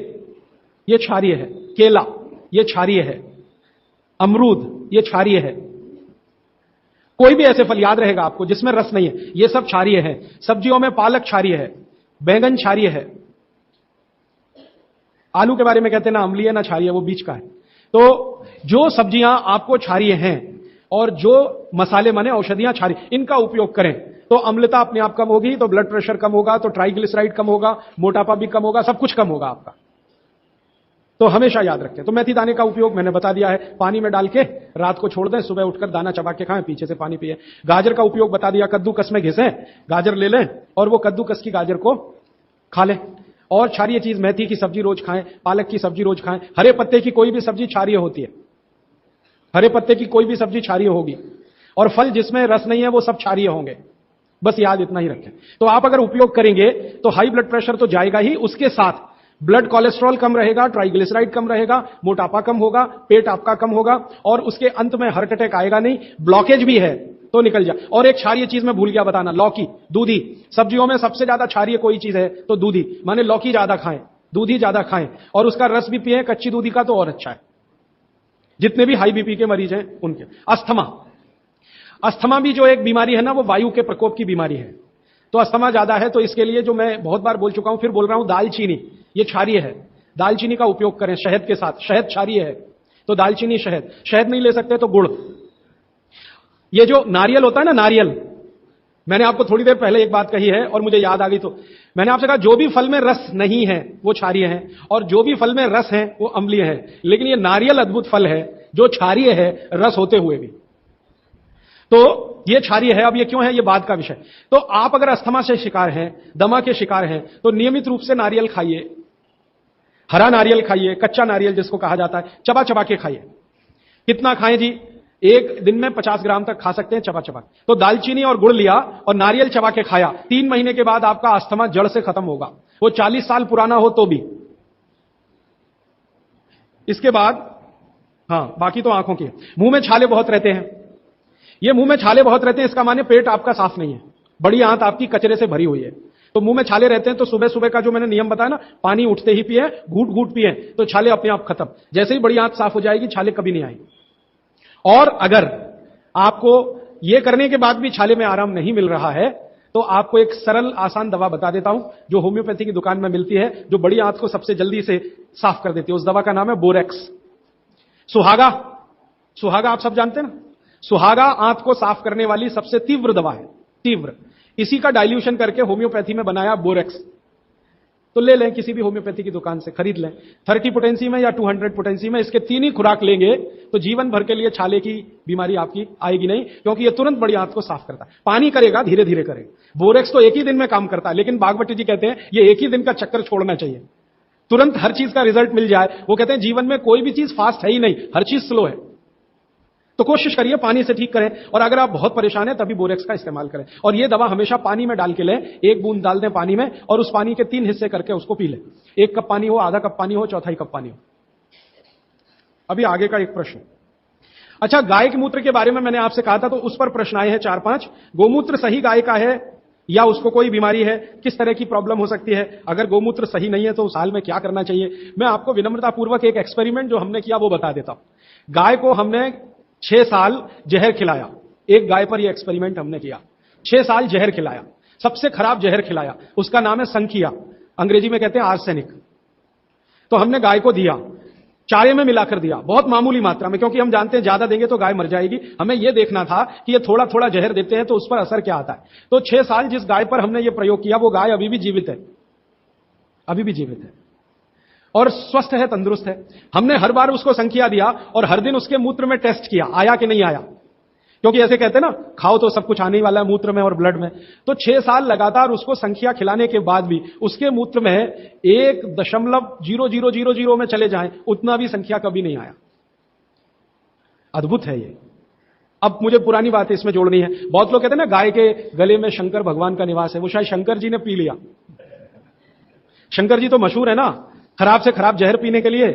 ये क्षारीय है। केला, ये क्षारीय है। अमरूद, ये क्षारीय है। कोई भी ऐसे फल याद रहेगा आपको जिसमें रस नहीं है, ये सब क्षारीय है। सब्जियों में पालक क्षारीय है, बैंगन क्षारीय है। आलू के बारे में कहते हैं ना अम्लीय ना क्षारीय, वो बीच का है। तो जो सब्जियां आपको क्षारीय हैं और जो मसाले माने औषधियां क्षारीय, इनका उपयोग करें तो अम्लता अपने आप कम होगी, तो ब्लड प्रेशर कम होगा, तो ट्राइग्लिसराइड कम होगा, मोटापा भी कम होगा, सब कुछ कम होगा आपका। तो हमेशा याद रखें। तो मेथी दाने का उपयोग मैंने बता दिया है, पानी में डाल के रात को छोड़ दें, सुबह उठकर दाना चबा के खाएं, पीछे से पानी पिए। गाजर का उपयोग बता दिया, कद्दूकस में घिसें, गाजर ले लें और वो कद्दूकस की गाजर को खा लें। और क्षारीय चीज, मेथी की सब्जी रोज खाएं, पालक की सब्जी रोज खाएं। हरे पत्ते की कोई भी सब्जी क्षारीय होती है, हरे पत्ते की कोई भी सब्जी क्षारीय होगी। और फल जिसमें रस नहीं है वो सब क्षारीय होंगे, बस याद इतना ही रखें। तो आप अगर उपयोग करेंगे तो हाई ब्लड प्रेशर तो जाएगा ही, उसके साथ ब्लड कोलेस्ट्रॉल कम रहेगा, ट्राइग्लिसराइड कम रहेगा, मोटापा कम होगा, पेट आपका कम होगा, और उसके अंत में हार्ट अटैक आएगा नहीं। ब्लॉकेज भी है तो निकल जाए। और एक क्षारीय चीज मैं भूल गया बताना, लौकी, दूधी। सब्जियों में सबसे ज्यादा क्षारीय कोई चीज है तो दूधी, माने लौकी ज्यादा खाएं, दूधी ज्यादा खाएं, और उसका रस भी पिए, कच्ची दूधी का तो और अच्छा है। जितने भी हाई बीपी के मरीज हैं उनके। अस्थमा, अस्थमा भी जो एक बीमारी है ना, वो वायु के प्रकोप की बीमारी है। तो अस्थमा ज्यादा है तो इसके लिए जो मैं बहुत बार बोल चुका हूं, फिर बोल रहा हूं, दालचीनी, ये क्षारीय है। दालचीनी का उपयोग करें शहद के साथ, शहद क्षारीय है तो दालचीनी, शहद। शहद नहीं ले सकते तो गुड़। ये जो नारियल होता है ना, नारियल, मैंने आपको थोड़ी देर पहले एक बात कही है और मुझे याद आ गई, तो मैंने आपसे कहा जो भी फल में रस नहीं है वो क्षारीय है, और जो भी फल में रस है वो अम्लीय है। लेकिन ये नारियल अद्भुत फल है जो क्षारीय है, रस होते हुए भी। तो ये क्षारीय है। अब ये क्यों है, ये बाद का विषय। तो आप अगर अस्थमा से शिकार हैं, दमा के शिकार हैं, तो नियमित रूप से नारियल खाइए। हरा नारियल खाइए, कच्चा नारियल जिसको कहा जाता है, चबा चबा के खाइए। कितना खाएं जी, एक दिन में 50 ग्राम तक खा सकते हैं चबा चबा। तो दालचीनी और गुड़ लिया और नारियल चबा के खाया, 3 महीने के बाद आपका अस्थमा जड़ से खत्म होगा, वो 40 साल पुराना हो तो भी। इसके बाद हां, बाकी तो आंखों की। मुंह में छाले बहुत रहते हैं, ये मुंह में छाले बहुत रहते हैं, इसका माने पेट आपका साफ नहीं है, बड़ी आंत आपकी कचरे से भरी हुई है। तो मुंह में छाले रहते हैं तो सुबह सुबह का जो मैंने नियम बताया ना, पानी उठते ही पिए, घूट घूट पिए, तो छाले अपने आप खत्म। जैसे ही बड़ी आंत साफ हो जाएगी, छाले कभी नहीं आएंगे। और अगर आपको यह करने के बाद भी छाले में आराम नहीं मिल रहा है, तो आपको एक सरल आसान दवा बता देता हूं जो होम्योपैथी की दुकान में मिलती है, जो बड़ी आंत को सबसे जल्दी से साफ कर देती है। उस दवा का नाम है बोरेक्स। सुहागा, सुहागा आप सब जानते हैं ना, सुहागा आंत को साफ करने वाली सबसे तीव्र दवा है, तीव्र। इसी का डाइल्यूशन करके होम्योपैथी में बनाया बोरेक्स। तो ले लें किसी भी होम्योपैथी की दुकान से, खरीद लें। 30 पोटेंसी में या 200 पोटेंसी में, इसके 3 ही खुराक लेंगे तो जीवन भर के लिए छाले की बीमारी आपकी आएगी नहीं, क्योंकि यह तुरंत बड़ी आंत को साफ करता है। पानी करेगा, धीरे धीरे करेगा। बोरेक्स तो एक ही दिन में काम करता है, लेकिन भागवती जी कहते हैं ये एक ही दिन का चक्कर छोड़ना चाहिए, तुरंत हर चीज का रिजल्ट मिल जाए। वो कहते हैं जीवन में कोई भी चीज फास्ट है ही नहीं, हर चीज स्लो है। तो कोशिश करिए पानी से ठीक करें, और अगर आप बहुत परेशान हैं तभी बोरेक्स का इस्तेमाल करें। और यह दवा हमेशा पानी में डाल के लें, 1 बूंद डाल दें पानी में, और उस पानी के 3 हिस्से करके उसको पी लें। 1 कप पानी हो, आधा कप पानी हो, चौथाई कप पानी हो। अभी आगे का एक प्रश्न। अच्छा, गाय के मूत्र के बारे में मैंने आपसे कहा था, तो उस पर प्रश्न आए हैं 4-5। गोमूत्र सही गाय का है या उसको कोई बीमारी है, किस तरह की प्रॉब्लम हो सकती है, अगर गोमूत्र सही नहीं है तो उस हाल में क्या करना चाहिए। मैं आपको विनम्रतापूर्वक एक एक्सपेरिमेंट जो हमने किया वो बता देता हूं। गाय को हमने 6 साल जहर खिलाया, एक गाय पर यह एक्सपेरिमेंट हमने किया। 6 साल जहर खिलाया, सबसे खराब जहर खिलाया, उसका नाम है संखिया, अंग्रेजी में कहते हैं आर्सेनिक। तो हमने गाय को दिया, चारे में मिलाकर दिया, बहुत मामूली मात्रा में, क्योंकि हम जानते हैं ज्यादा देंगे तो गाय मर जाएगी। हमें यह देखना था कि ये थोड़ा थोड़ा जहर देते हैं तो उस पर असर क्या आता है। तो 6 साल जिस गाय पर हमने ये प्रयोग किया, वो गाय अभी भी जीवित है, अभी भी जीवित है और स्वस्थ है, तंदुरुस्त है। हमने हर बार उसको संख्या दिया और हर दिन उसके मूत्र में टेस्ट किया, आया कि नहीं आया, क्योंकि ऐसे कहते हैं ना, खाओ तो सब कुछ आने ही वाला है मूत्र में और ब्लड में। तो 6 साल लगातार उसको संख्या खिलाने के बाद भी उसके मूत्र में 1.0000 में चले जाएं, उतना भी संख्या कभी नहीं आया। अद्भुत है ये। अब मुझे पुरानी बात इसमें जोड़नी है। बहुत लोग कहते हैं ना, गाय के गले में शंकर भगवान का निवास है, वो शायद शंकर जी ने पी लिया। शंकर जी तो मशहूर है ना खराब से खराब जहर पीने के लिए।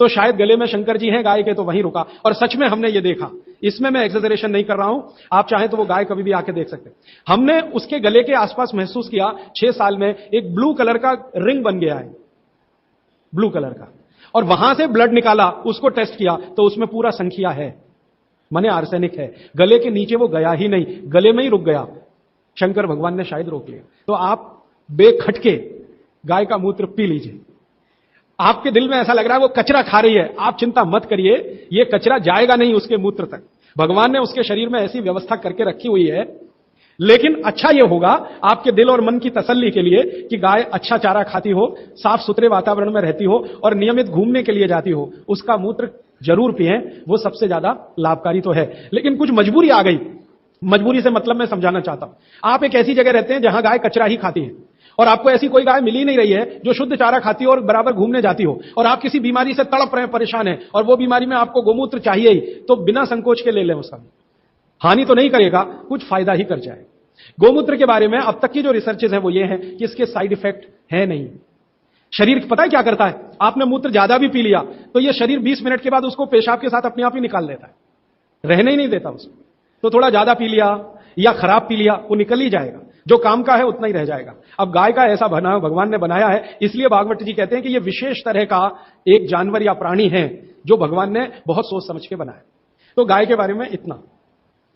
तो शायद गले में शंकर जी हैं गाय के, तो वहीं रुका। और सच में हमने ये देखा, इसमें मैं एक्सेजरेशन नहीं कर रहा हूं, आप चाहें तो वो गाय कभी भी आके देख सकते हैं। हमने उसके गले के आसपास महसूस किया 6 साल में एक ब्लू कलर का रिंग बन गया है, ब्लू कलर का, और वहां से ब्लड निकाला, उसको टेस्ट किया तो उसमें पूरा संख्या है, माने आर्सेनिक है। गले के नीचे वो गया ही नहीं, गले में ही रुक गया। शंकर भगवान ने शायद रोक लिया। तो आप बेखटके गाय का मूत्र पी लीजिए। आपके दिल में ऐसा लग रहा है वो कचरा खा रही है, आप चिंता मत करिए, ये कचरा जाएगा नहीं उसके मूत्र तक। भगवान ने उसके शरीर में ऐसी व्यवस्था करके रखी हुई है। लेकिन अच्छा यह होगा आपके दिल और मन की तसल्ली के लिए कि गाय अच्छा चारा खाती हो, साफ सुथरे वातावरण में रहती हो और नियमित घूमने के लिए जाती हो, उसका मूत्र जरूर पिएं, वो सबसे ज्यादा लाभकारी तो है। लेकिन कुछ मजबूरी आ गई, मजबूरी से मतलब मैं समझाना चाहता हूं। आप एक ऐसी जगह रहते हैं जहां गाय कचरा ही खाती है और आपको ऐसी कोई गाय मिल ही नहीं रही है जो शुद्ध चारा खाती हो और बराबर घूमने जाती हो, और आप किसी बीमारी से तड़प रहे हैं, परेशान है, और वो बीमारी में आपको गोमूत्र चाहिए ही, तो बिना संकोच के ले लें। उसका हानि तो नहीं करेगा, कुछ फायदा ही कर जाए। गोमूत्र के बारे में अब तक की जो रिसर्चेज है वो ये है कि इसके साइड इफेक्ट है नहीं। शरीर पता है क्या करता है, आपने मूत्र ज्यादा भी पी लिया तो ये शरीर 20 मिनट के बाद उसको पेशाब के साथ अपने आप ही निकाल देता है, रहने ही नहीं देता उसको। तो थोड़ा ज्यादा पी लिया या खराब पी लिया, वो निकल ही जाएगा, जो काम का है उतना ही रह जाएगा। अब गाय का ऐसा बना भगवान ने बनाया है, इसलिए भागवत जी कहते हैं कि ये विशेष तरह का एक जानवर या प्राणी है जो भगवान ने बहुत सोच समझ के बनाया। तो गाय के बारे में इतना।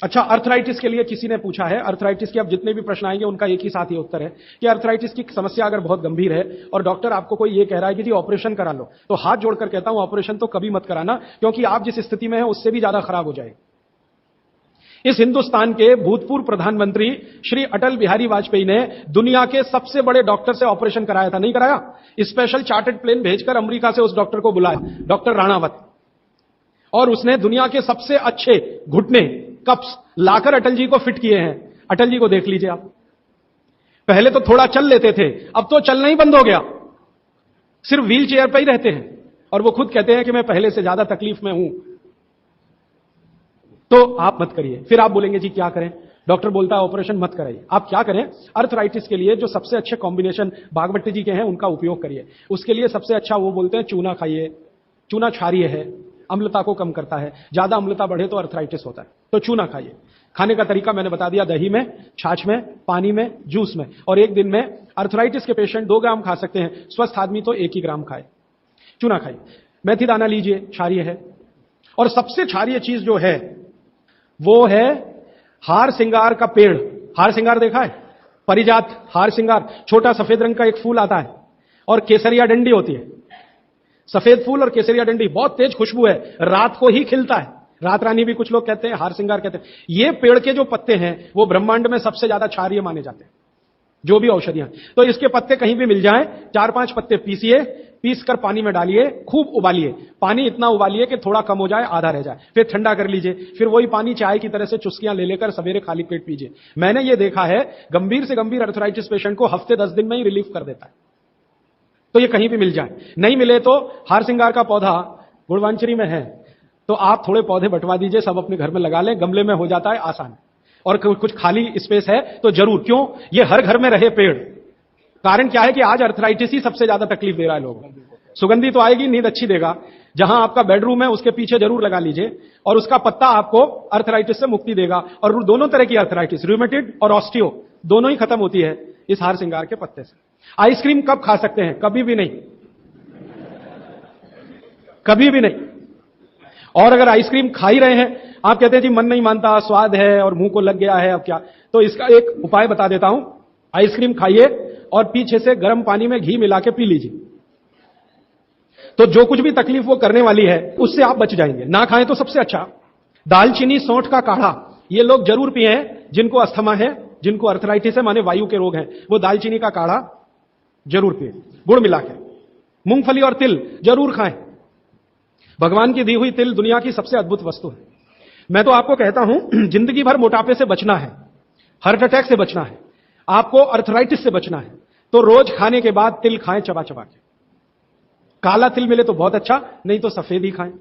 अच्छा, अर्थराइटिस के लिए किसी ने पूछा है, अर्थराइटिस के अब जितने भी प्रश्न आएंगे उनका एक ही साथ ही उत्तर है कि अर्थराइटिस की समस्या अगर बहुत गंभीर है और डॉक्टर आपको कोई ये कह रहा है कि जी ऑपरेशन करा लो, तो हाथ जोड़कर कहता हूं ऑपरेशन तो कभी मत कराना, क्योंकि आप जिस स्थिति में है उससे भी ज्यादा खराब हो जाएगी। इस हिंदुस्तान के भूतपूर्व प्रधानमंत्री श्री अटल बिहारी वाजपेयी ने दुनिया के सबसे बड़े डॉक्टर से ऑपरेशन कराया था, नहीं कराया? स्पेशल चार्टर्ड प्लेन भेजकर अमेरिका से उस डॉक्टर को बुलाया, डॉक्टर राणावत, और उसने दुनिया के सबसे अच्छे घुटने कप्स लाकर अटल जी को फिट किए हैं। अटल जी को देख लीजिए आप, पहले तो थोड़ा चल लेते थे, अब तो चलना ही बंद हो गया, सिर्फ व्हील चेयर पर ही रहते हैं, और वो खुद कहते हैं कि मैं पहले से ज्यादा तकलीफ में हूं। तो आप मत करिए। फिर आप बोलेंगे जी क्या करें, डॉक्टर बोलता है ऑपरेशन मत कराइए। आप क्या करें, अर्थराइटिस के लिए जो सबसे अच्छे कॉम्बिनेशन भागवत जी के हैं उनका उपयोग करिए। उसके लिए सबसे अच्छा वो बोलते हैं चूना खाइए, चूना क्षारीय है, अम्लता को कम करता है, ज्यादा अम्लता बढ़े तो अर्थराइटिस होता है, तो चूना खाइए। खाने का तरीका मैंने बता दिया, दही में, छाछ में, पानी में, जूस में, और एक दिन में अर्थराइटिस के पेशेंट 2 ग्राम खा सकते हैं, स्वस्थ आदमी तो 1 ही ग्राम खाए। चूना खाइए, मेथी दाना लीजिए, क्षारीय है। और सबसे क्षारीय चीज जो है वो है हार सिंगार का पेड़। हार सिंगार देखा है? परिजात हार सिंगार, छोटा सफेद रंग का एक फूल आता है और केसरिया डंडी होती है। सफेद फूल और केसरिया डंडी, बहुत तेज खुशबू है, रात को ही खिलता है, रात रानी भी कुछ लोग कहते हैं, हार सिंगार कहते हैं। ये पेड़ के जो पत्ते हैं वो ब्रह्मांड में सबसे ज्यादा क्षारीय माने जाते हैं, जो भी औषधियां। तो इसके पत्ते कहीं भी मिल जाएं, 4-5 पत्ते पीसिए, पीसकर पानी में डालिए, खूब उबालिए, पानी इतना उबालिए कि थोड़ा कम हो जाए, आधा रह जाए, फिर ठंडा कर लीजिए, फिर वही पानी चाय की तरह से चुस्कियां ले लेकर सवेरे खाली पेट पीजिए। मैंने ये देखा है, गंभीर से गंभीर अर्थराइटिस पेशेंट को हफ्ते 10 दिन में ही रिलीफ कर देता है। तो ये कहीं भी मिल जाए, नहीं मिले तो हार सिंगार का पौधा गुड़वांचरी में है, तो आप थोड़े पौधे बंटवा दीजिए, सब अपने घर में लगा लें, गमले में हो जाता है आसान। और कुछ खाली स्पेस है तो जरूर, क्यों, ये हर घर में रहे पेड़। कारण क्या है कि आज अर्थराइटिस ही सबसे ज्यादा तकलीफ दे रहा है लोगों को। सुगंधी तो आएगी, नींद अच्छी देगा, जहां आपका बेडरूम है उसके पीछे जरूर लगा लीजिए, और उसका पत्ता आपको अर्थराइटिस से मुक्ति देगा। और दोनों तरह की अर्थराइटिस, रूमेटिड और ऑस्टियो, दोनों ही खत्म होती है इस हार सिंगार के पत्ते से। आइसक्रीम कब खा सकते हैं? कभी भी नहीं, कभी भी नहीं। और अगर आइसक्रीम खा ही रहे हैं, आप कहते हैं जी मन नहीं मानता, स्वाद है और मुंह को लग गया है, अब क्या, तो इसका एक उपाय बता देता हूं। आइसक्रीम खाइए और पीछे से गर्म पानी में घी मिला के पी लीजिए, तो जो कुछ भी तकलीफ वो करने वाली है उससे आप बच जाएंगे। ना खाएं तो सबसे अच्छा। दालचीनी सौंठ का काढ़ा, ये लोग जरूर पिए जिनको अस्थमा है, जिनको अर्थराइटिस है, माने वायु के रोग हैं, वो दालचीनी का काढ़ा जरूर पिए, गुड़ मिला के। मूंगफली और तिल जरूर खाएं, भगवान की दी हुई तिल दुनिया की सबसे अद्भुत वस्तु है। मैं तो आपको कहता हूं, जिंदगी भर मोटापे से बचना है, हार्ट अटैक से बचना है, आपको अर्थराइटिस से बचना है, तो रोज खाने के बाद तिल खाएं, चबा चबा के। काला तिल मिले तो बहुत अच्छा, नहीं तो सफेद ही खाएं।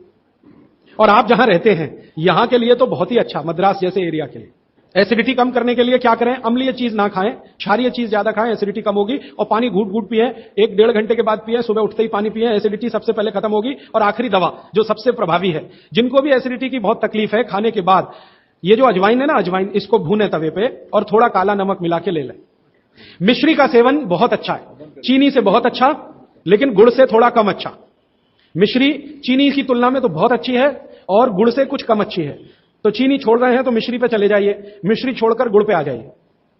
और आप जहां रहते हैं यहां के लिए तो बहुत ही अच्छा, मद्रास जैसे एरिया के लिए एसिडिटी कम करने के लिए क्या करें? अम्लीय चीज ना खाएं, क्षारीय चीज ज्यादा खाएं, एसिडिटी कम होगी। और पानी घूट घूट पिए, 1-1.5 घंटे के बाद पिए, सुबह उठते ही पानी पिए, एसिडिटी सबसे पहले खत्म होगी। और आखिरी दवा जो सबसे प्रभावी है, जिनको भी एसिडिटी की बहुत तकलीफ है, खाने के बाद ये जो अजवाइन है ना, अजवाइन, इसको भूने तवे पे और थोड़ा काला नमक मिला के ले लें। मिश्री का सेवन बहुत अच्छा है, चीनी से बहुत अच्छा, लेकिन गुड़ से थोड़ा कम अच्छा। मिश्री चीनी की तुलना में तो बहुत अच्छी है और गुड़ से कुछ कम अच्छी है। तो चीनी छोड़ रहे हैं तो मिश्री पे चले जाइए, मिश्री छोड़कर गुड़ पे आ जाइए।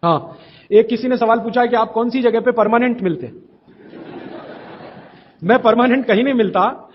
हाँ, एक किसी ने सवाल पूछा है कि आप कौन सी जगह पे परमानेंट मिलते? मैं परमानेंट कहीं नहीं मिलता।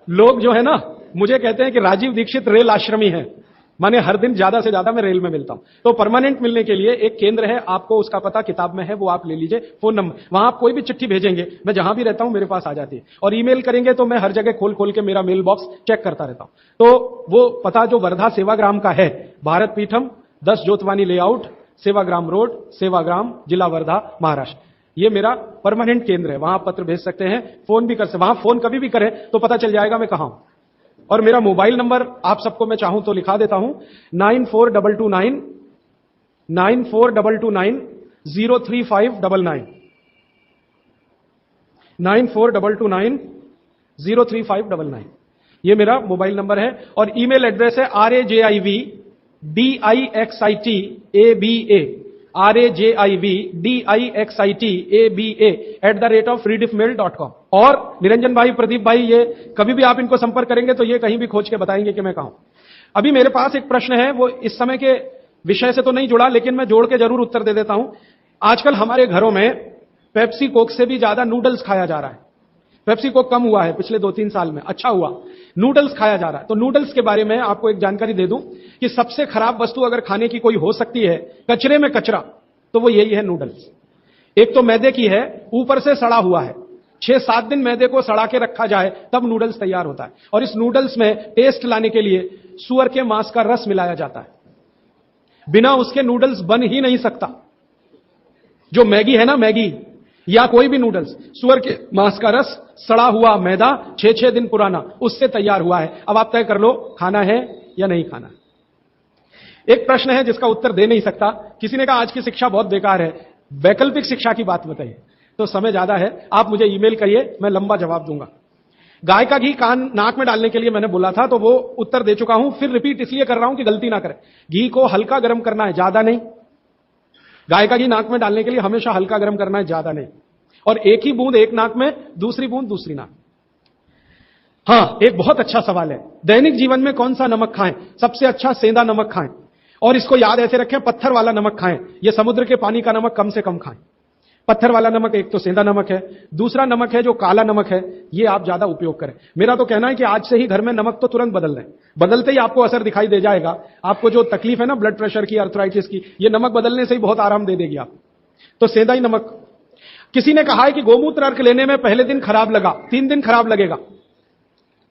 लोग जो है ना, मुझे कहते हैं कि राजीव दीक्षित रेल आश्रमी है, माने हर दिन ज्यादा से ज्यादा मैं रेल में मिलता हूं। तो परमानेंट मिलने के लिए एक केंद्र है, आपको उसका पता किताब में है, वो आप ले लीजिए। फोन नंबर, वहां आप कोई भी चिट्ठी भेजेंगे, मैं जहां भी रहता हूं मेरे पास आ जाती है। और ईमेल करेंगे तो मैं हर जगह खोल खोल के मेरा मेल बॉक्स चेक करता रहता हूं। तो वो पता जो वर्धा सेवाग्राम का है, भारत पीठम, 10 जोतवानी लेआउट, सेवाग्राम रोड, सेवाग्राम, जिला वर्धा, महाराष्ट्र। ये मेरा परमानेंट केंद्र है, वहां आप पत्र भेज सकते हैं, फोन भी कर सकते। वहां फोन कभी भी करें तो पता चल जाएगा मैं कहां हूं। और मेरा मोबाइल नंबर आप सबको मैं चाहूं तो लिखा देता हूं, 9422903599 9422903599। ये मेरा मोबाइल नंबर है। और ईमेल एड्रेस है rajivdixitaba@redixitab@rediffmail.com। और निरंजन भाई, प्रदीप भाई, ये कभी भी आप इनको संपर्क करेंगे तो ये कहीं भी खोज के बताएंगे कि मैं कहां हूं। अभी मेरे पास एक प्रश्न है, वो इस समय के विषय से तो नहीं जुड़ा, लेकिन मैं जोड़ के जरूर उत्तर दे देता हूं। आजकल हमारे घरों में पेप्सी कोक से भी ज्यादा नूडल्स खाया जा रहा है। पेप्सी कोक कम हुआ है पिछले 2-3 साल में, अच्छा हुआ, नूडल्स खाया जा रहा है। तो नूडल्स के बारे में आपको एक जानकारी दे दूं कि सबसे खराब वस्तु अगर खाने की कोई हो सकती है, कचरे में कचरा, तो वो यही है नूडल्स। एक तो मैदे की है, ऊपर से सड़ा हुआ है। 6-7 दिन मैदे को सड़ा के रखा जाए तब नूडल्स तैयार होता है। और इस नूडल्स में टेस्ट लाने के लिए सुअर के मांस का रस मिलाया जाता है, बिना उसके नूडल्स बन ही नहीं सकता। जो मैगी है ना, मैगी या कोई भी नूडल्स, सुअर के मांस का रस, सड़ा हुआ मैदा, 6-6 दिन पुराना, उससे तैयार हुआ है। अब आप तय कर लो खाना है या नहीं खाना। एक प्रश्न है जिसका उत्तर दे नहीं सकता। किसी ने कहा आज की शिक्षा बहुत बेकार है, वैकल्पिक शिक्षा की बात बताइए। तो समय ज्यादा है, आप मुझे ईमेल करिए, मैं लंबा जवाब दूंगा। गाय का घी कान नाक में डालने के लिए मैंने बोला था, तो वो उत्तर दे चुका हूं, फिर रिपीट इसलिए कर रहा हूं कि गलती ना करें। घी को हल्का गर्म करना है, ज्यादा नहीं। गाय का घी नाक में डालने के लिए हमेशा हल्का गर्म करना है, ज्यादा नहीं। और एक ही बूंद एक नाक में, दूसरी बूंद दूसरी नाक। हां, एक बहुत अच्छा सवाल है, दैनिक जीवन में कौन सा नमक खाएं? सबसे अच्छा सेंधा नमक खाएं। और इसको याद ऐसे रखें, पत्थर वाला नमक खाएं। यह समुद्र के पानी का नमक कम से कम खाएं। पत्थर वाला नमक एक तो सेंधा नमक है, दूसरा नमक है जो काला नमक है, ये आप ज्यादा उपयोग करें। मेरा तो कहना है कि आज से ही घर में नमक तो तुरंत बदल दें, बदलते ही आपको असर दिखाई दे जाएगा। आपको जो तकलीफ है ना ब्लड प्रेशर की, अर्थराइटिस की, ये नमक बदलने से ही बहुत आराम दे देगी आप। तो सेंधा ही नमक। किसी ने कहा है कि गोमूत्र अर्क लेने में पहले दिन खराब लगा, 3 दिन खराब लगेगा,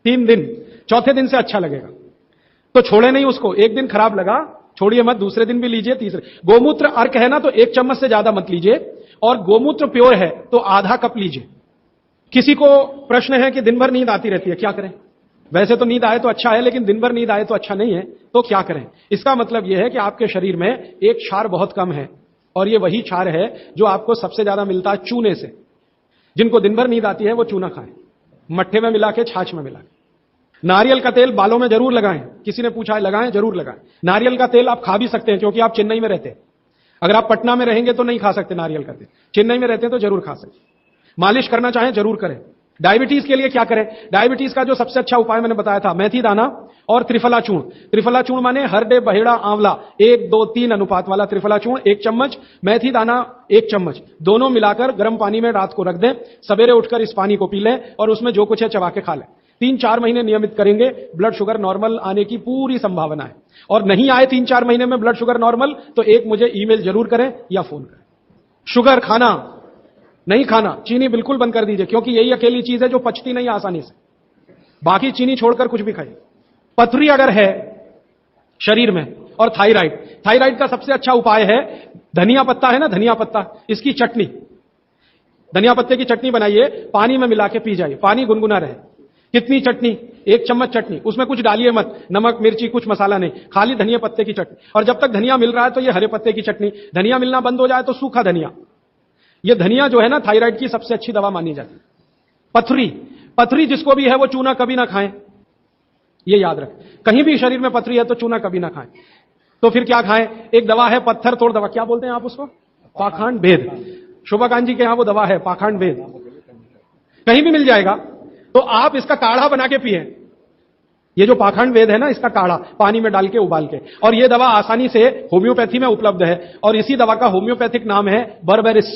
3 दिन, चौथे दिन से अच्छा लगेगा। तो छोड़े नहीं उसको, एक दिन खराब लगा छोड़िए मत, दूसरे दिन भी लीजिए, तीसरे। गोमूत्र अर्क है ना, तो 1 चम्मच से ज्यादा मत लीजिए, और गोमूत्र प्योर है तो आधा कप लीजिए। किसी को प्रश्न है कि दिन भर नींद आती रहती है, क्या करें? वैसे तो नींद आए तो अच्छा है, लेकिन दिन भर नींद आए तो अच्छा नहीं है, तो क्या करें? इसका मतलब यह है कि आपके शरीर में एक क्षार बहुत कम है, और यह वही क्षार है जो आपको सबसे ज्यादा मिलता है चूने से। जिनको दिन भर नींद आती है वो चूना खाएं, मट्ठे में मिला के, छाछ में मिला के। नारियल का तेल बालों में जरूर लगाएं। किसी ने पूछा है, लगाएं? जरूर लगाएं। नारियल का तेल आप खा भी सकते हैं, क्योंकि आप चेन्नई में रहते हैं। अगर आप पटना में रहेंगे तो नहीं खा सकते नारियल का तेल, चेन्नई में रहते हैं तो जरूर खा सकते। मालिश करना चाहें जरूर करें। डायबिटीज के लिए क्या करें? डायबिटीज का जो सबसे अच्छा उपाय मैंने बताया था, मेथी दाना और त्रिफला चूर्ण। त्रिफला चूर्ण माने हरडे, बहेड़ा, आंवला, 1-2-3 अनुपात वाला त्रिफला चूर्ण 1 चम्मच, मेथी दाना 1 चम्मच, दोनों मिलाकर गर्म पानी में रात को रख दें। सवेरे उठकर इस पानी को पी लें और उसमें जो कुछ है चबा के खा लें। 3-4 महीने नियमित करेंगे, ब्लड शुगर नॉर्मल आने की पूरी संभावना है। और नहीं आए 3-4 महीने में ब्लड शुगर नॉर्मल, तो एक मुझे ईमेल जरूर करें या फोन करें। शुगर खाना नहीं खाना, चीनी बिल्कुल बंद कर दीजिए, क्योंकि यही अकेली चीज है जो पचती नहीं आसानी से। बाकी चीनी छोड़कर कुछ भी खाइए। पथरी अगर है शरीर में, और थायराइड, थायराइड का सबसे अच्छा उपाय है धनिया पत्ता है ना, धनिया पत्ता, इसकी चटनी, धनिया पत्ते की चटनी बनाइए, पानी में मिला के पी जाइए, पानी गुनगुना रहे। कितनी चटनी? 1 चम्मच चटनी, उसमें कुछ डालिए मत, नमक मिर्ची कुछ मसाला नहीं, खाली धनिया पत्ते की चटनी। और जब तक धनिया मिल रहा है तो ये हरे पत्ते की चटनी, धनिया मिलना बंद हो जाए तो सूखा धनिया। ये धनिया जो है ना, थायराइड की सबसे अच्छी दवा मानी जाती है। पथरी, पथरी जिसको भी है वो चूना कभी ना खाएं, ये याद रखें। कहीं भी शरीर में पथरी है तो चूना कभी ना खाएं। तो फिर क्या खाएं? एक दवा है पत्थर तोड़ दवा, क्या बोलते हैं आप उसको? पाखंड भेद। शोभाकांत जी के यहां वो दवा है पाखंड भेद, कहीं भी मिल जाएगा। तो आप इसका काढ़ा बना के पिए। ये जो पाखंड वेद है ना, इसका काढ़ा पानी में डाल के उबाल के, और ये दवा आसानी से होम्योपैथी में उपलब्ध है। और इसी दवा का होम्योपैथिक नाम है बर्बेरिस,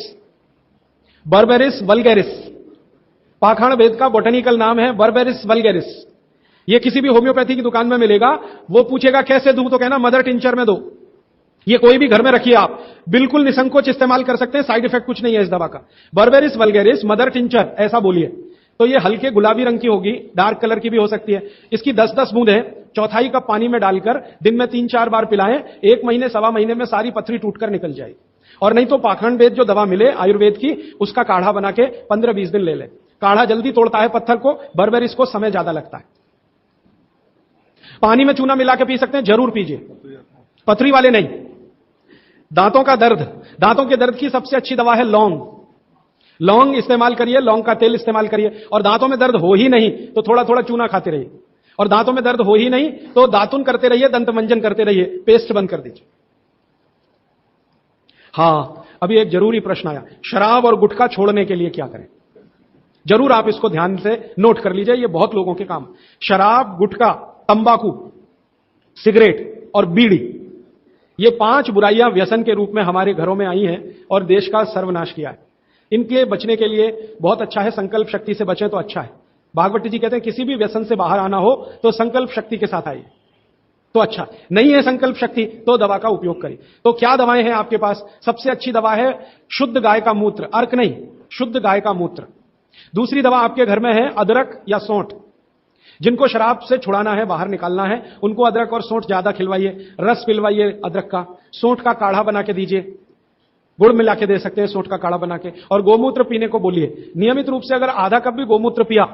बर्बेरिस वल्गैरिस। पाखंड वेद का बोटेनिकल नाम है बर्बेरिस वल्गैरिस। ये किसी भी होम्योपैथी की दुकान में मिलेगा। वो पूछेगा कैसे दूं, तो कहना मदर टिंचर में दो। ये कोई भी घर में रखिए, आप बिल्कुल निसंकोच इस्तेमाल कर सकते हैं, साइड इफेक्ट कुछ नहीं है इस दवा का। बर्बेरिस वल्गैरिस मदर टिंचर ऐसा बोलिए तो ये हल्के गुलाबी रंग की होगी, डार्क कलर की भी हो सकती है। इसकी 10-10 बूंदें चौथाई कप पानी में डालकर दिन में 3-4 बार पिलाएं। 1 महीने सवा महीने में सारी पथरी टूटकर निकल जाएगी। और नहीं तो पाखंड वेद जो दवा मिले आयुर्वेद की, उसका काढ़ा बना के 15-20 दिन ले ले। काढ़ा जल्दी तोड़ता है पत्थर को, बर्बेरिस को समय ज्यादा लगता है। पानी में चूना मिला के पी सकते हैं, जरूर पीजिए, पथरी वाले नहीं। दांतों का दर्द, दांतों के दर्द की सबसे अच्छी दवा है लौंग। लौंग इस्तेमाल करिए, लौंग का तेल इस्तेमाल करिए। और दांतों में दर्द हो ही नहीं तो थोड़ा थोड़ा चूना खाते रहिए। और दांतों में दर्द हो ही नहीं तो दातुन करते रहिए, दंत मंजन करते रहिए, पेस्ट बंद कर दीजिए। हां, अभी एक जरूरी प्रश्न आया, शराब और गुटखा छोड़ने के लिए क्या करें? जरूर आप इसको ध्यान से नोट कर लीजिए, ये बहुत लोगों के काम। शराब, गुटखा, तंबाकू, सिगरेट और बीड़ी, ये 5 बुराइयां व्यसन के रूप में हमारे घरों में आई हैं और देश का सर्वनाश किया है। इनके बचने के लिए बहुत अच्छा है, संकल्प शक्ति से बचें तो अच्छा है। भागवत जी कहते हैं किसी भी व्यसन से बाहर आना हो तो संकल्प शक्ति के साथ आइए तो अच्छा। नहीं है संकल्प शक्ति तो दवा का उपयोग करिए। तो क्या दवाएं हैं आपके पास? सबसे अच्छी दवा है शुद्ध गाय का मूत्र, अर्क नहीं, शुद्ध गाय का मूत्र। दूसरी दवा आपके घर में है अदरक या सौंठ। जिनको शराब से छुड़ाना है, बाहर निकालना है, उनको अदरक और सौंठ ज्यादा खिलवाइए, रस पिलवाइए अदरक का, सौंठ का काढ़ा बना के दीजिए, गुड़ मिला के दे सकते हैं सौंठ का काढ़ा बना के। और गोमूत्र पीने को बोलिए। नियमित रूप से अगर आधा कप भी गोमूत्र पिया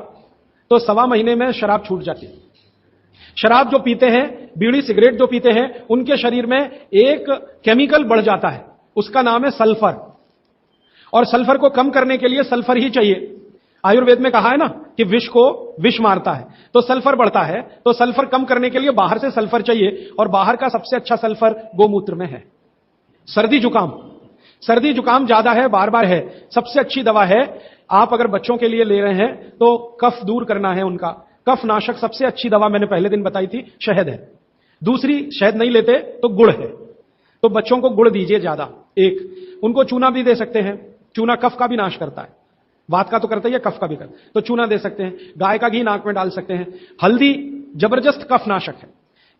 तो सवा महीने में शराब छूट जाती है। शराब जो पीते हैं, बीड़ी सिगरेट जो पीते हैं, उनके शरीर में एक केमिकल बढ़ जाता है, उसका नाम है सल्फर। और सल्फर को कम करने के लिए सल्फर ही चाहिए। आयुर्वेद में कहा है ना कि विष को विष मारता है, तो सल्फर बढ़ता है। तो सल्फर कम करने के लिए बाहर से सल्फर चाहिए, और बाहर का सबसे अच्छा सल्फर गोमूत्र में है। सर्दी जुकाम, सर्दी जुकाम ज्यादा है, बार बार है, सबसे अच्छी दवा है। आप अगर बच्चों के लिए ले रहे हैं तो कफ दूर करना है उनका, कफ नाशक सबसे अच्छी दवा मैंने पहले दिन बताई थी, शहद है। दूसरी, शहद नहीं लेते तो गुड़ है, तो बच्चों को गुड़ दीजिए ज्यादा। एक, उनको चूना भी दे सकते हैं, चूना कफ का भी नाश करता है, वात का तो करता ही है, कफ का भी करता है, तो चूना दे सकते हैं। गाय का घी नाक में डाल सकते हैं। हल्दी जबरदस्त कफ नाशक है,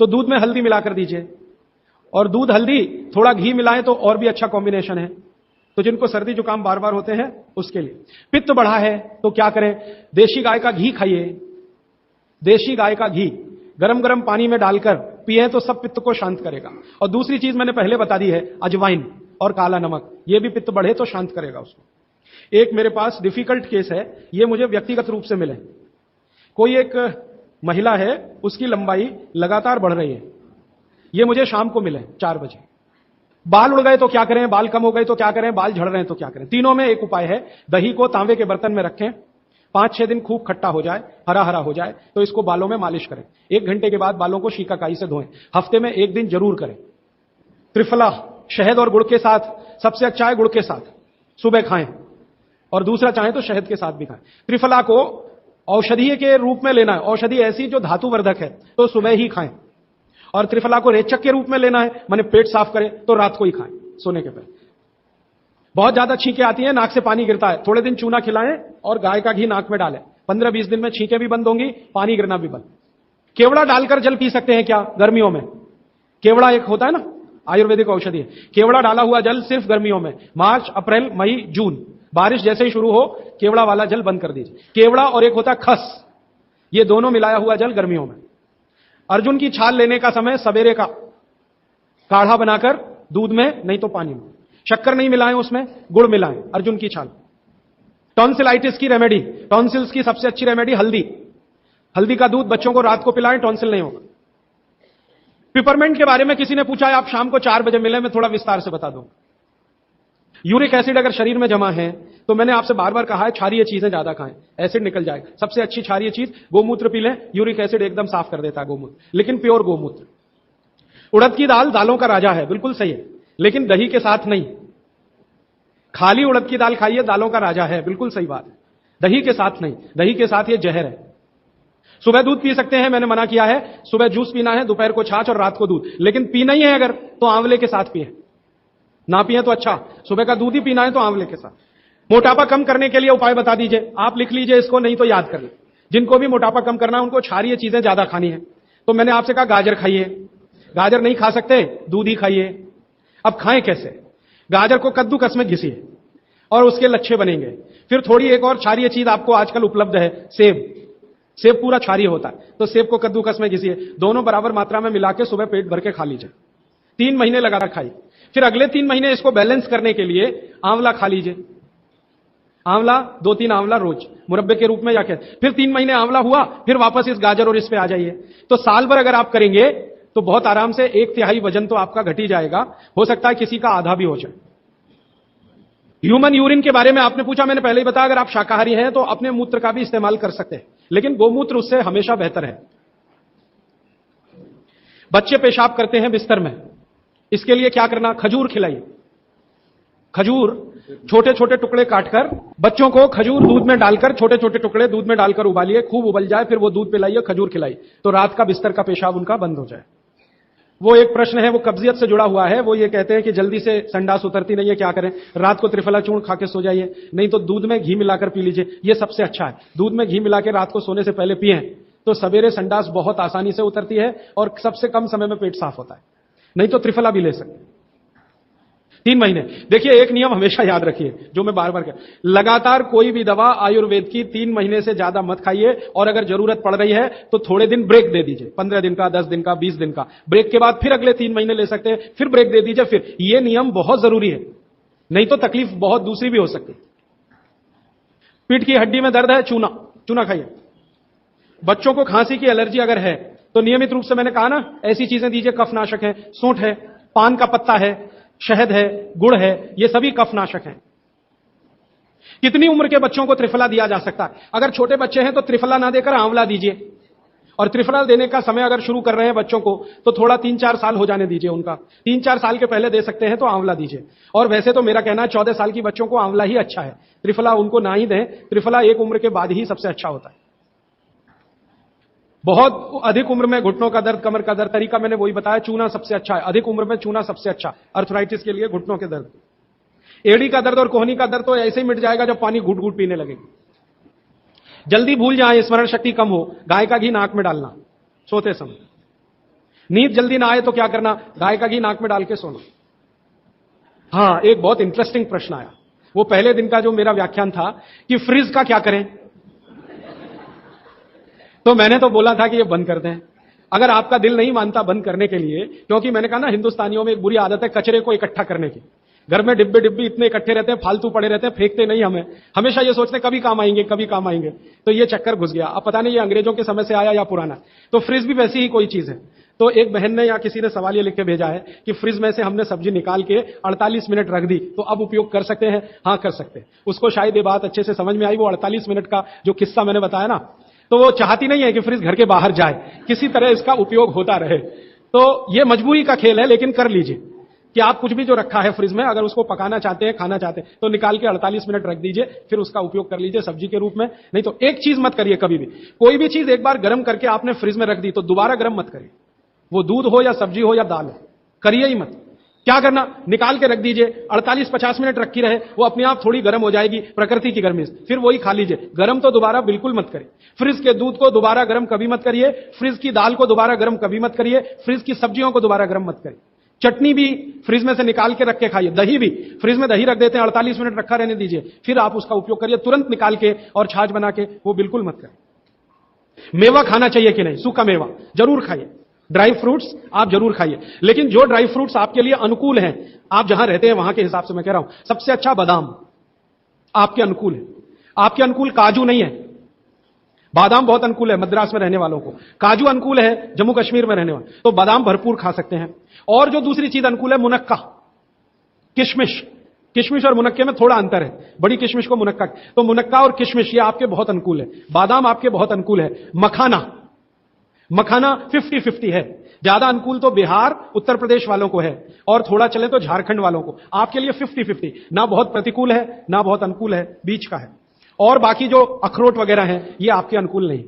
तो दूध में हल्दी मिलाकर दीजिए। और दूध हल्दी थोड़ा घी मिलाएं तो और भी अच्छा कॉम्बिनेशन है। तो जिनको सर्दी जुकाम बार बार होते हैं उसके लिए। पित्त बढ़ा है तो क्या करें? देशी गाय का घी खाइए, देशी गाय का घी गरम गरम पानी में डालकर पिए तो सब पित्त को शांत करेगा। और दूसरी चीज मैंने पहले बता दी है, अजवाइन और काला नमक, ये भी पित्त बढ़े तो शांत करेगा उसको। एक मेरे पास डिफिकल्ट केस है, ये मुझे व्यक्तिगत रूप से मिले। कोई एक महिला है, उसकी लंबाई लगातार बढ़ रही है, ये मुझे शाम को मिले 4 बजे। बाल उड़ गए तो क्या करें, बाल कम हो गए तो क्या करें, बाल झड़ रहे हैं तो क्या करें? तीनों में एक उपाय है, दही को तांबे के बर्तन में रखें, 5-6 दिन खूब खट्टा हो जाए, हरा हरा हो जाए तो इसको बालों में मालिश करें। 1 घंटे के बाद बालों को शीकाकाई से धोएं, हफ्ते में 1 दिन जरूर करें। त्रिफला शहद और गुड़ के साथ सबसे अच्छा है, गुड़ के साथ सुबह खाएं, और दूसरा चाहें तो शहद के साथ भी खाएं। त्रिफला को औषधि के रूप में लेना है, औषधि ऐसी जो धातुवर्धक है तो सुबह ही खाएं। और त्रिफला को रेचक के रूप में लेना है, माने पेट साफ करें तो रात को ही खाएं सोने के पहले। बहुत ज्यादा छींकें आती हैं, नाक से पानी गिरता है, थोड़े दिन चूना खिलाएं और गाय का घी नाक में डालें, 15-20 दिन में छींकें भी बंद होंगी, पानी गिरना भी बंद। केवड़ा डालकर जल पी सकते हैं क्या गर्मियों में? केवड़ा एक होता है ना, आयुर्वेदिक औषधि है। केवड़ा डाला हुआ जल सिर्फ गर्मियों में, मार्च, अप्रैल, मई, जून, बारिश जैसे ही शुरू हो केवड़ा वाला जल बंद कर दीजिए। केवड़ा और एक होता है खस, ये दोनों मिलाया हुआ जल गर्मियों में। अर्जुन की छाल लेने का समय सवेरे का, काढ़ा बनाकर दूध में नहीं तो पानी में, शक्कर नहीं मिलाएं उसमें, गुड़ मिलाएं, अर्जुन की छाल। टॉन्सिलाइटिस की रेमेडी, टॉन्सिल्स की सबसे अच्छी रेमेडी हल्दी, हल्दी का दूध बच्चों को रात को पिलाएं, टॉन्सिल नहीं होगा। पिपरमेंट के बारे में किसी ने पूछा है, आप शाम को 4 बजे मिले, मैं थोड़ा विस्तार से बता दूं। यूरिक एसिड अगर शरीर में जमा है तो मैंने आपसे बार बार कहा है क्षारीय चीजें ज्यादा खाएं, एसिड निकल जाएगा। सबसे अच्छी क्षारीय चीज गोमूत्र पी लें, यूरिक एसिड एकदम साफ कर देता है गोमूत्र, लेकिन प्योर गोमूत्र। उड़द की दाल दालों का राजा है, बिल्कुल सही है, लेकिन दही के साथ नहीं। खाली उड़द की दाल खाइए, दालों का राजा है, बिल्कुल सही बात है, दही के साथ नहीं। दही के साथ ये जहर है। सुबह दूध पी सकते हैं, मैंने मना किया है, सुबह जूस पीना है, दोपहर को छाछ और रात को दूध, लेकिन पीना ही है अगर तो आंवले के साथ पिए, ना पिए तो अच्छा, सुबह का दूध ही पीना है तो आंवले के साथ। मोटापा कम करने के लिए उपाय बता दीजिए, आप लिख लीजिए इसको, नहीं तो याद कर लीजिए। जिनको भी मोटापा कम करना है उनको क्षारीय चीजें ज्यादा खानी है। तो मैंने आपसे कहा गाजर खाइए, गाजर नहीं खा सकते दूध ही खाइए। अब खाएं कैसे? गाजर को कद्दूकस में घिसिए और उसके लच्छे बनेंगे। फिर थोड़ी एक और क्षारीय चीज आपको आजकल उपलब्ध है, सेब। सेब पूरा क्षारीय होता है, तो सेब को कद्दूकस में घिसिए, दोनों बराबर मात्रा में मिला के सुबह पेट भर के खा लीजिए। 3 महीने लगातार खाइए। फिर अगले 3 महीने इसको बैलेंस करने के लिए आंवला खा लीजिए। आंवला 2-3 आंवला रोज मुरब्बे के रूप में या क्या। फिर 3 महीने आंवला हुआ, फिर वापस इस गाजर और इस पे आ जाइए। तो साल भर अगर आप करेंगे तो बहुत आराम से 1/3 वजन तो आपका घट ही जाएगा, हो सकता है किसी का आधा भी हो जाए। ह्यूमन यूरिन के बारे में आपने पूछा, मैंने पहले ही बताया, अगर आप शाकाहारी हैं तो अपने मूत्र का भी इस्तेमाल कर सकते हैं, लेकिन गोमूत्र उससे हमेशा बेहतर है। बच्चे पेशाब करते हैं बिस्तर में, इसके लिए क्या करना? खजूर खिलाइए। खजूर छोटे छोटे टुकड़े काटकर बच्चों को खजूर दूध में डालकर, छोटे छोटे टुकड़े दूध में डालकर उबालिए, खूब उबल जाए, फिर वो दूध पिलाइए, खजूर खिलाइए, तो रात का बिस्तर का पेशाब उनका बंद हो जाए। वो एक प्रश्न है, वो कब्जियत से जुड़ा हुआ है। वो ये कहते हैं कि जल्दी से संडास उतरती नहीं है, क्या करें? रात को त्रिफला चूर्ण खा के सो जाइए, नहीं तो दूध में घी मिलाकर पी लीजिए, ये सबसे अच्छा है। दूध में घी मिला के रात को सोने से पहले पिए तो सवेरे संडास बहुत आसानी से उतरती है और सबसे कम समय में पेट साफ होता है। नहीं तो त्रिफला भी ले सकते। 3 महीने। देखिए, एक नियम हमेशा याद रखिए, जो मैं बार बार कह, लगातार कोई भी दवा आयुर्वेद की 3 महीने से ज्यादा मत खाइए, और अगर जरूरत पड़ रही है तो थोड़े दिन ब्रेक दे दीजिए, 15 दिन का, 10 दिन का, 20 दिन का। ब्रेक के बाद फिर अगले 3 महीने ले सकते हैं, फिर ब्रेक दे दीजिए। फिर ये नियम बहुत जरूरी है, नहीं तो तकलीफ बहुत दूसरी भी हो सकती है। पीठ की हड्डी में दर्द है, चूना, चूना खाइए। बच्चों को खांसी की एलर्जी अगर है तो नियमित रूप से, मैंने कहा ना, ऐसी चीजें दीजिए, कफनाशक है, सूंठ है, पान का पत्ता है, शहद है, गुड़ है, ये सभी कफनाशक हैं। कितनी उम्र के बच्चों को त्रिफला दिया जा सकता है? अगर छोटे बच्चे हैं तो त्रिफला ना देकर आंवला दीजिए, और त्रिफला देने का समय अगर शुरू कर रहे हैं बच्चों को तो थोड़ा 3-4 साल हो जाने दीजिए उनका। 3-4 साल के पहले दे सकते हैं तो आंवला दीजिए। और वैसे तो मेरा कहना है 14 साल की बच्चों को आंवला ही अच्छा है, त्रिफला उनको ना ही दें। त्रिफला एक उम्र के बाद ही सबसे अच्छा होता है। बहुत अधिक उम्र में घुटनों का दर्द, कमर का दर्द, तरीका मैंने वही बताया, चूना सबसे अच्छा है। अधिक उम्र में चूना सबसे अच्छा, अर्थराइटिस के लिए, घुटनों के दर्द। एड़ी का दर्द और कोहनी का दर्द तो ऐसे ही मिट जाएगा जब पानी घूट घूट पीने लगेगी। जल्दी भूल जाए, स्मरण शक्ति कम हो, गाय का घी नाक में डालना सोते समय। नींद जल्दी ना आए तो क्या करना? गाय का घी नाक में डाल के सोना। हां, एक बहुत इंटरेस्टिंग प्रश्न आया, वो पहले दिन का जो मेरा व्याख्यान था कि फ्रिज का क्या करें, तो मैंने तो बोला था कि ये बंद कर दें। अगर आपका दिल नहीं मानता बंद करने के लिए, क्योंकि मैंने कहा ना, हिंदुस्तानियों में एक बुरी आदत है कचरे को इकट्ठा करने की। घर में डिब्बे डिब्बी इतने इकट्ठे रहते हैं, फालतू पड़े रहते हैं, फेंकते नहीं हमें, हमेशा ये सोचते कभी काम आएंगे, कभी काम आएंगे। तो ये चक्कर घुस गया। अब पता नहीं ये अंग्रेजों के समय से आया या पुराना। तो फ्रिज भी वैसी ही कोई चीज है। तो एक बहन ने या किसी ने सवाल ये लिख के भेजा है कि फ्रिज में से हमने सब्जी निकाल के 48 मिनट रख दी, तो अब उपयोग कर सकते हैं? हाँ, कर सकते हैं। उसको शायद ये बात अच्छे से समझ में आई। वो 48 मिनट का जो किस्सा मैंने बताया ना, तो वो चाहती नहीं है कि फ्रिज घर के बाहर जाए, किसी तरह इसका उपयोग होता रहे। तो ये मजबूरी का खेल है, लेकिन कर लीजिए कि आप कुछ भी जो रखा है फ्रिज में, अगर उसको पकाना चाहते हैं, खाना चाहते हैं, तो निकाल के 48 मिनट रख दीजिए, फिर उसका उपयोग कर लीजिए सब्जी के रूप में। नहीं तो एक चीज मत करिए कभी भी, कोई भी चीज एक बार गर्म करके आपने फ्रिज में रख दी तो दोबारा गर्म मत करिए। वो दूध हो या सब्जी हो या दाल हो, करिए ही मत। क्या करना? निकाल के रख दीजिए, 48-50 मिनट रखी रहे, वो अपने आप थोड़ी गर्म हो जाएगी, प्रकृति की गर्मी से, फिर वही खा लीजिए। गर्म तो दोबारा बिल्कुल मत करिए। फ्रिज के दूध को दोबारा गर्म कभी मत करिए, फ्रिज की दाल को दोबारा गर्म कभी मत करिए, फ्रिज की सब्जियों को दोबारा गर्म मत करिए। चटनी भी फ्रिज में से निकाल के रख के खाइए। दही भी फ्रिज में दही रख देते हैं, 48 मिनट रखा रहने दीजिए, फिर आप उसका उपयोग करिए, तुरंत निकाल के और छाछ बना के, वो बिल्कुल मत करें। मेवा खाना चाहिए कि नहीं? सूखा मेवा जरूर खाइए, ड्राई फ्रूट्स आप जरूर खाइए, लेकिन जो ड्राई फ्रूट्स आपके लिए अनुकूल हैं, आप जहां रहते हैं वहां के हिसाब से मैं कह रहा हूं, सबसे अच्छा बादाम आपके अनुकूल है। आपके अनुकूल काजू नहीं है। बादाम बहुत अनुकूल है मद्रास में रहने वालों को, काजू अनुकूल है जम्मू कश्मीर में रहने वाले, तो बादाम भरपूर खा सकते हैं। और जो दूसरी चीज अनुकूल है मुनक्का, किशमिश। किशमिश और मुनक्के में थोड़ा अंतर है, बड़ी किशमिश को मुनक्का, तो मुनक्का और किशमिश ये आपके बहुत अनुकूल है। बादाम आपके बहुत अनुकूल है। मखाना, मखाना 50-50 है, ज्यादा अनुकूल तो बिहार उत्तर प्रदेश वालों को है और थोड़ा चले तो झारखंड वालों को। आपके लिए 50-50, ना बहुत प्रतिकूल है ना बहुत अनुकूल है, बीच का है। और बाकी जो अखरोट वगैरह हैं ये आपके अनुकूल नहीं।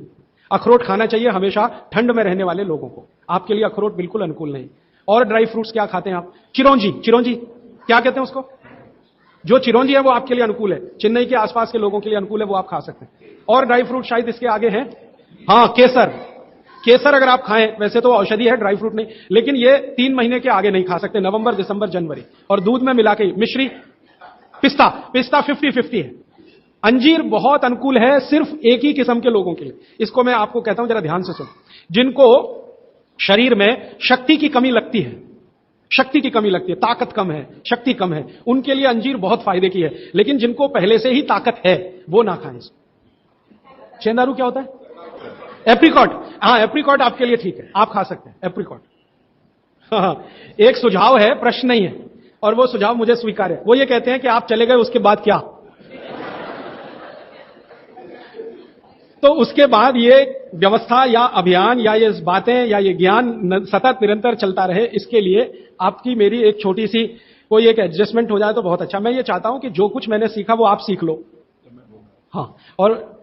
अखरोट खाना चाहिए हमेशा ठंड में रहने वाले लोगों को, आपके लिए अखरोट बिल्कुल अनुकूल नहीं। और ड्राई फ्रूट्स क्या खाते हैं आप? चिरौंजी, चिरौंजी क्या कहते हैं उसको? जो चिरौंजी है वो आपके लिए अनुकूल है, चेन्नई के आसपास के लोगों के लिए अनुकूल है, वो आप खा सकते हैं। और ड्राई फ्रूट शायद इसके आगे हैं, हाँ केसर। केसर अगर आप खाएं, वैसे तो औषधि है ड्राई फ्रूट नहीं, लेकिन ये 3 महीने के आगे नहीं खा सकते, नवंबर दिसंबर जनवरी, और दूध में मिला के। मिश्री, पिस्ता, पिस्ता 50-50 है। अंजीर बहुत अनुकूल है सिर्फ एक ही किस्म के लोगों के लिए, इसको मैं आपको कहता हूं जरा ध्यान से सुनो। जिनको शरीर में शक्ति की कमी लगती है, शक्ति की कमी लगती है, ताकत कम है, शक्ति कम है, उनके लिए अंजीर बहुत फायदे की है। लेकिन जिनको पहले से ही ताकत है वो ना खाएं। चेंदारू क्या होता है? एप्रिकॉट, हाँ एप्रिकॉट आपके लिए ठीक है, आप खा सकते हैं एप्रिकॉट। हाँ, एक सुझाव है, प्रश्न नहीं है, और वो सुझाव मुझे स्वीकार है। वो ये कहते हैं कि आप चले गए उसके बाद क्या? तो उसके बाद ये व्यवस्था या अभियान या ये बातें या ये ज्ञान सतत निरंतर चलता रहे, इसके लिए आपकी मेरी एक छोटी सी कोई एक एडजस्टमेंट हो जाए तो बहुत अच्छा। मैं ये चाहता हूं कि जो कुछ मैंने सीखा वो आप सीख लो। हाँ, और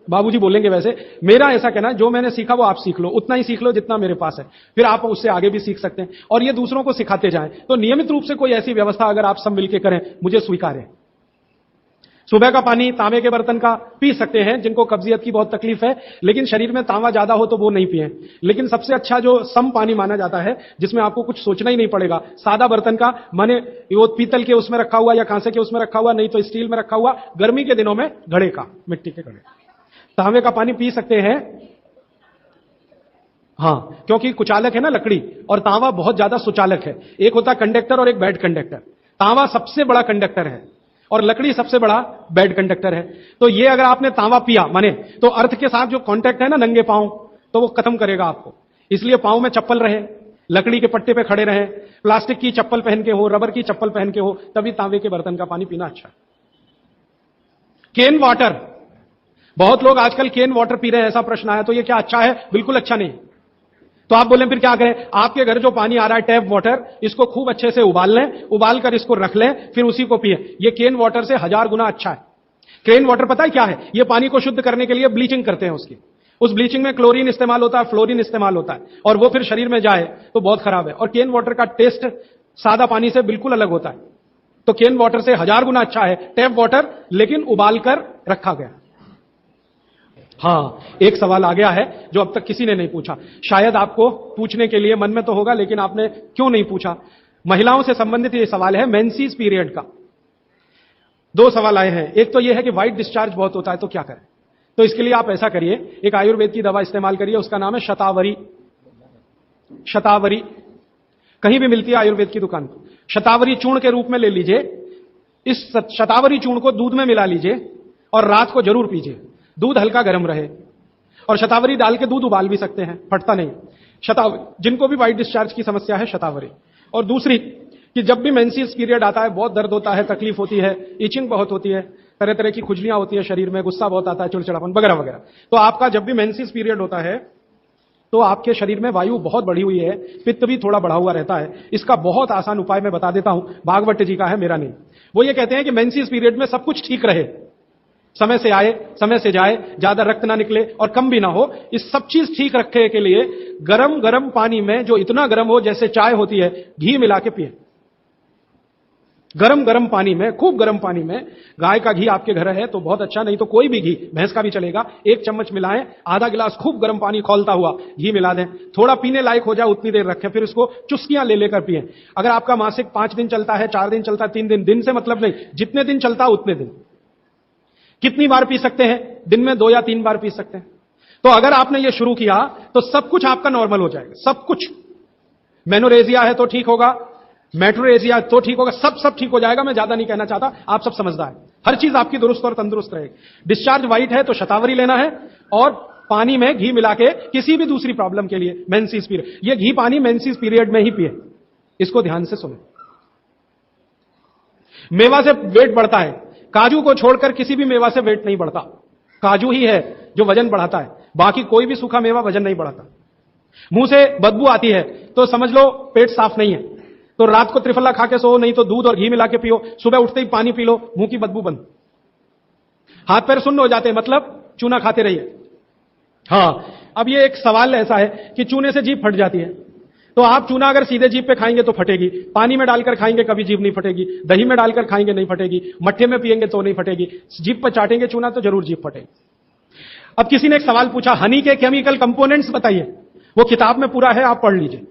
बाबूजी बोलेंगे वैसे, मेरा ऐसा कहना है जो मैंने सीखा वो आप सीख लो, उतना ही सीख लो जितना मेरे पास है, फिर आप उससे आगे भी सीख सकते हैं और ये दूसरों को सिखाते जाएं। तो नियमित रूप से कोई ऐसी व्यवस्था अगर आप सब मिलकर करें, मुझे स्वीकार है। सुबह का पानी तांबे के बर्तन का पी सकते हैं जिनको कब्जियत की बहुत तकलीफ है, लेकिन शरीर में तांबा ज्यादा हो तो वो नहीं पिए। लेकिन सबसे अच्छा जो सम पानी माना जाता है, जिसमें आपको कुछ सोचना ही नहीं पड़ेगा, सादा बर्तन का, माने वो पीतल के उसमें रखा हुआ या कांसे के उसमें रखा हुआ, नहीं तो स्टील में रखा हुआ, गर्मी के दिनों में घड़े का, मिट्टी के घड़े, तांबे का पानी पी सकते हैं। हां, क्योंकि कुचालक है ना लकड़ी, और तांबा बहुत ज्यादा सुचालक है। एक होता है कंडक्टर और एक बैड कंडक्टर। तांबा सबसे बड़ा कंडक्टर है और लकड़ी सबसे बड़ा बैड कंडक्टर है। तो ये अगर आपने तांबा पिया माने, तो अर्थ के साथ जो कांटेक्ट है ना नंगे पांव, तो वो खत्म करेगा आपको। इसलिए पांव में चप्पल रहे, लकड़ी के पट्टे पे खड़े रहे, प्लास्टिक की चप्पल पहन के हो, रबर की चप्पल पहन के हो, तभी तांबे के बर्तन का पानी पीना अच्छा। केन वाटर, बहुत लोग आजकल केन वाटर पी रहे हैं, ऐसा प्रश्न आया, तो ये क्या अच्छा है? बिल्कुल अच्छा नहीं। तो आप बोले फिर क्या करें? आपके घर जो पानी आ रहा है टैप वाटर, इसको खूब अच्छे से उबाल लें, उबाल कर इसको रख लें, फिर उसी को पिए। ये केन वाटर से 1000 गुना अच्छा है। केन वाटर पता है क्या है? ये पानी को शुद्ध करने के लिए ब्लीचिंग करते हैं उसकी। उस ब्लीचिंग में क्लोरीन इस्तेमाल होता है, फ्लोरीन इस्तेमाल होता है, और वो फिर शरीर में जाए तो बहुत खराब है। और केन वाटर का टेस्ट सादा पानी से बिल्कुल अलग होता है। तो केन वाटर से 1000 गुना अच्छा है टैप वाटर, लेकिन उबाल कर रखा गया। हां, एक सवाल आ गया है जो अब तक किसी ने नहीं पूछा, शायद आपको पूछने के लिए मन में तो होगा, लेकिन आपने क्यों नहीं पूछा। महिलाओं से संबंधित ये सवाल है मेंसेस पीरियड का। 2 सवाल आए हैं। एक तो ये है कि व्हाइट डिस्चार्ज बहुत होता है तो क्या करें। तो इसके लिए आप ऐसा करिए, एक आयुर्वेद की दवा इस्तेमाल करिए, उसका नाम है शतावरी। शतावरी कहीं भी मिलती है आयुर्वेद की दुकान पर। शतावरी चूर्ण के रूप में ले लीजिए। इस शतावरी चूर्ण को दूध में मिला लीजिए और रात को जरूर पीजिए। दूध हल्का गर्म रहे, और शतावरी डाल के दूध उबाल भी सकते हैं, फटता नहीं। शतावरी, जिनको भी व्हाइट डिस्चार्ज की समस्या है, शतावरी। और दूसरी कि जब भी मेंसेस पीरियड आता है, बहुत दर्द होता है, तकलीफ होती है, इचिंग बहुत होती है, तरह तरह की खुजलियां होती है शरीर में, गुस्सा बहुत आता है, चिड़चिड़ापन वगैरह वगैरह, तो आपका जब भी मेंसेस पीरियड होता है तो आपके शरीर में वायु बहुत बढ़ी हुई है, पित्त भी थोड़ा बढ़ा हुआ रहता है। इसका बहुत आसान उपाय मैं बता देता हूं, भागवत जी का है, मेरा नहीं। वो ये कहते हैं कि मेंसेस पीरियड में सब कुछ ठीक रहे, समय से आए समय से जाए, ज्यादा रक्त ना निकले और कम भी ना हो, इस सब चीज ठीक रखने के लिए गरम गरम पानी में, जो इतना गरम हो जैसे चाय होती है, घी मिला के पिए। गरम गरम पानी में, खूब गरम पानी में, गाय का घी आपके घर है तो बहुत अच्छा, नहीं तो कोई भी घी, भैंस का भी चलेगा, 1 चम्मच मिलाएं, आधा गिलास खूब गरम पानी खौलता हुआ घी मिला दें, थोड़ा पीने लायक हो जाए उतनी देर रखें, फिर उसको चुस्कियां ले लेकर पिए। अगर आपका मासिक 5 दिन चलता है, 4 दिन चलता है, 3 दिन, दिन से मतलब नहीं, जितने दिन चलता है उतने दिन। कितनी बार पी सकते हैं? दिन में 2 या 3 बार पी सकते हैं। तो अगर आपने ये शुरू किया तो सब कुछ आपका नॉर्मल हो जाएगा, सब कुछ। मेनोरेजिया है तो ठीक होगा, मेट्रोरेजिया तो ठीक होगा, सब ठीक हो जाएगा। मैं ज्यादा नहीं कहना चाहता, आप सब समझदार हैं। हर चीज आपकी दुरुस्त और तंदुरुस्त रहेगी। डिस्चार्ज व्हाइट है तो शतावरी लेना है, और पानी में घी मिला के किसी भी दूसरी प्रॉब्लम के लिए, मेंसेस पीरियड, ये घी पानी मेंसेस पीरियड में ही पिए। इसको ध्यान से सुनो। मेवा से वेट बढ़ता है, काजू को छोड़कर किसी भी मेवा से वेट नहीं बढ़ता। काजू ही है जो वजन बढ़ाता है, बाकी कोई भी सूखा मेवा वजन नहीं बढ़ाता। मुंह से बदबू आती है तो समझ लो पेट साफ नहीं है, तो रात को त्रिफला खा के सो, नहीं तो दूध और घी मिला के पियो, सुबह उठते ही पानी पी लो, मुंह की बदबू बंद। हाथ पैर सुन्न हो जाते हैं, मतलब चूना खाते रहिए। हां, अब ये एक सवाल ऐसा है कि चूने से जीभ फट जाती है, तो आप चूना अगर सीधे जीभ पे खाएंगे तो फटेगी, पानी में डालकर खाएंगे कभी जीभ नहीं फटेगी, दही में डालकर खाएंगे नहीं फटेगी, मट्ठे में पिएंगे तो नहीं फटेगी, जीभ पर चाटेंगे चूना तो जरूर जीभ फटेगी। अब किसी ने एक सवाल पूछा, हनी के केमिकल कंपोनेंट्स बताइए। वो किताब में पूरा है, आप पढ़ लीजिए।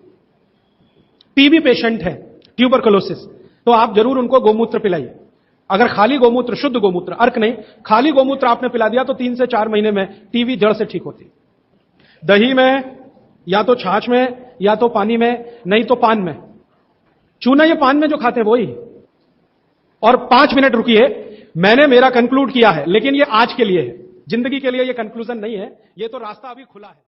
टीबी पेशेंट है, ट्यूबरकुलोसिस, तो आप जरूर उनको गोमूत्र पिलाइए। अगर खाली गोमूत्र, शुद्ध गोमूत्र, अर्क नहीं, खाली गोमूत्र आपने पिला दिया तो 3 से 4 महीने में टीबी जड़ से ठीक होती। दही में या तो छाछ में या तो पानी में, नहीं तो पान में। चूना ये पान में जो खाते हैं वही। और 5 मिनट रुकिए, मैंने मेरा कंक्लूड किया है, लेकिन ये आज के लिए है, जिंदगी के लिए ये कंक्लूजन नहीं है, ये तो रास्ता अभी खुला है।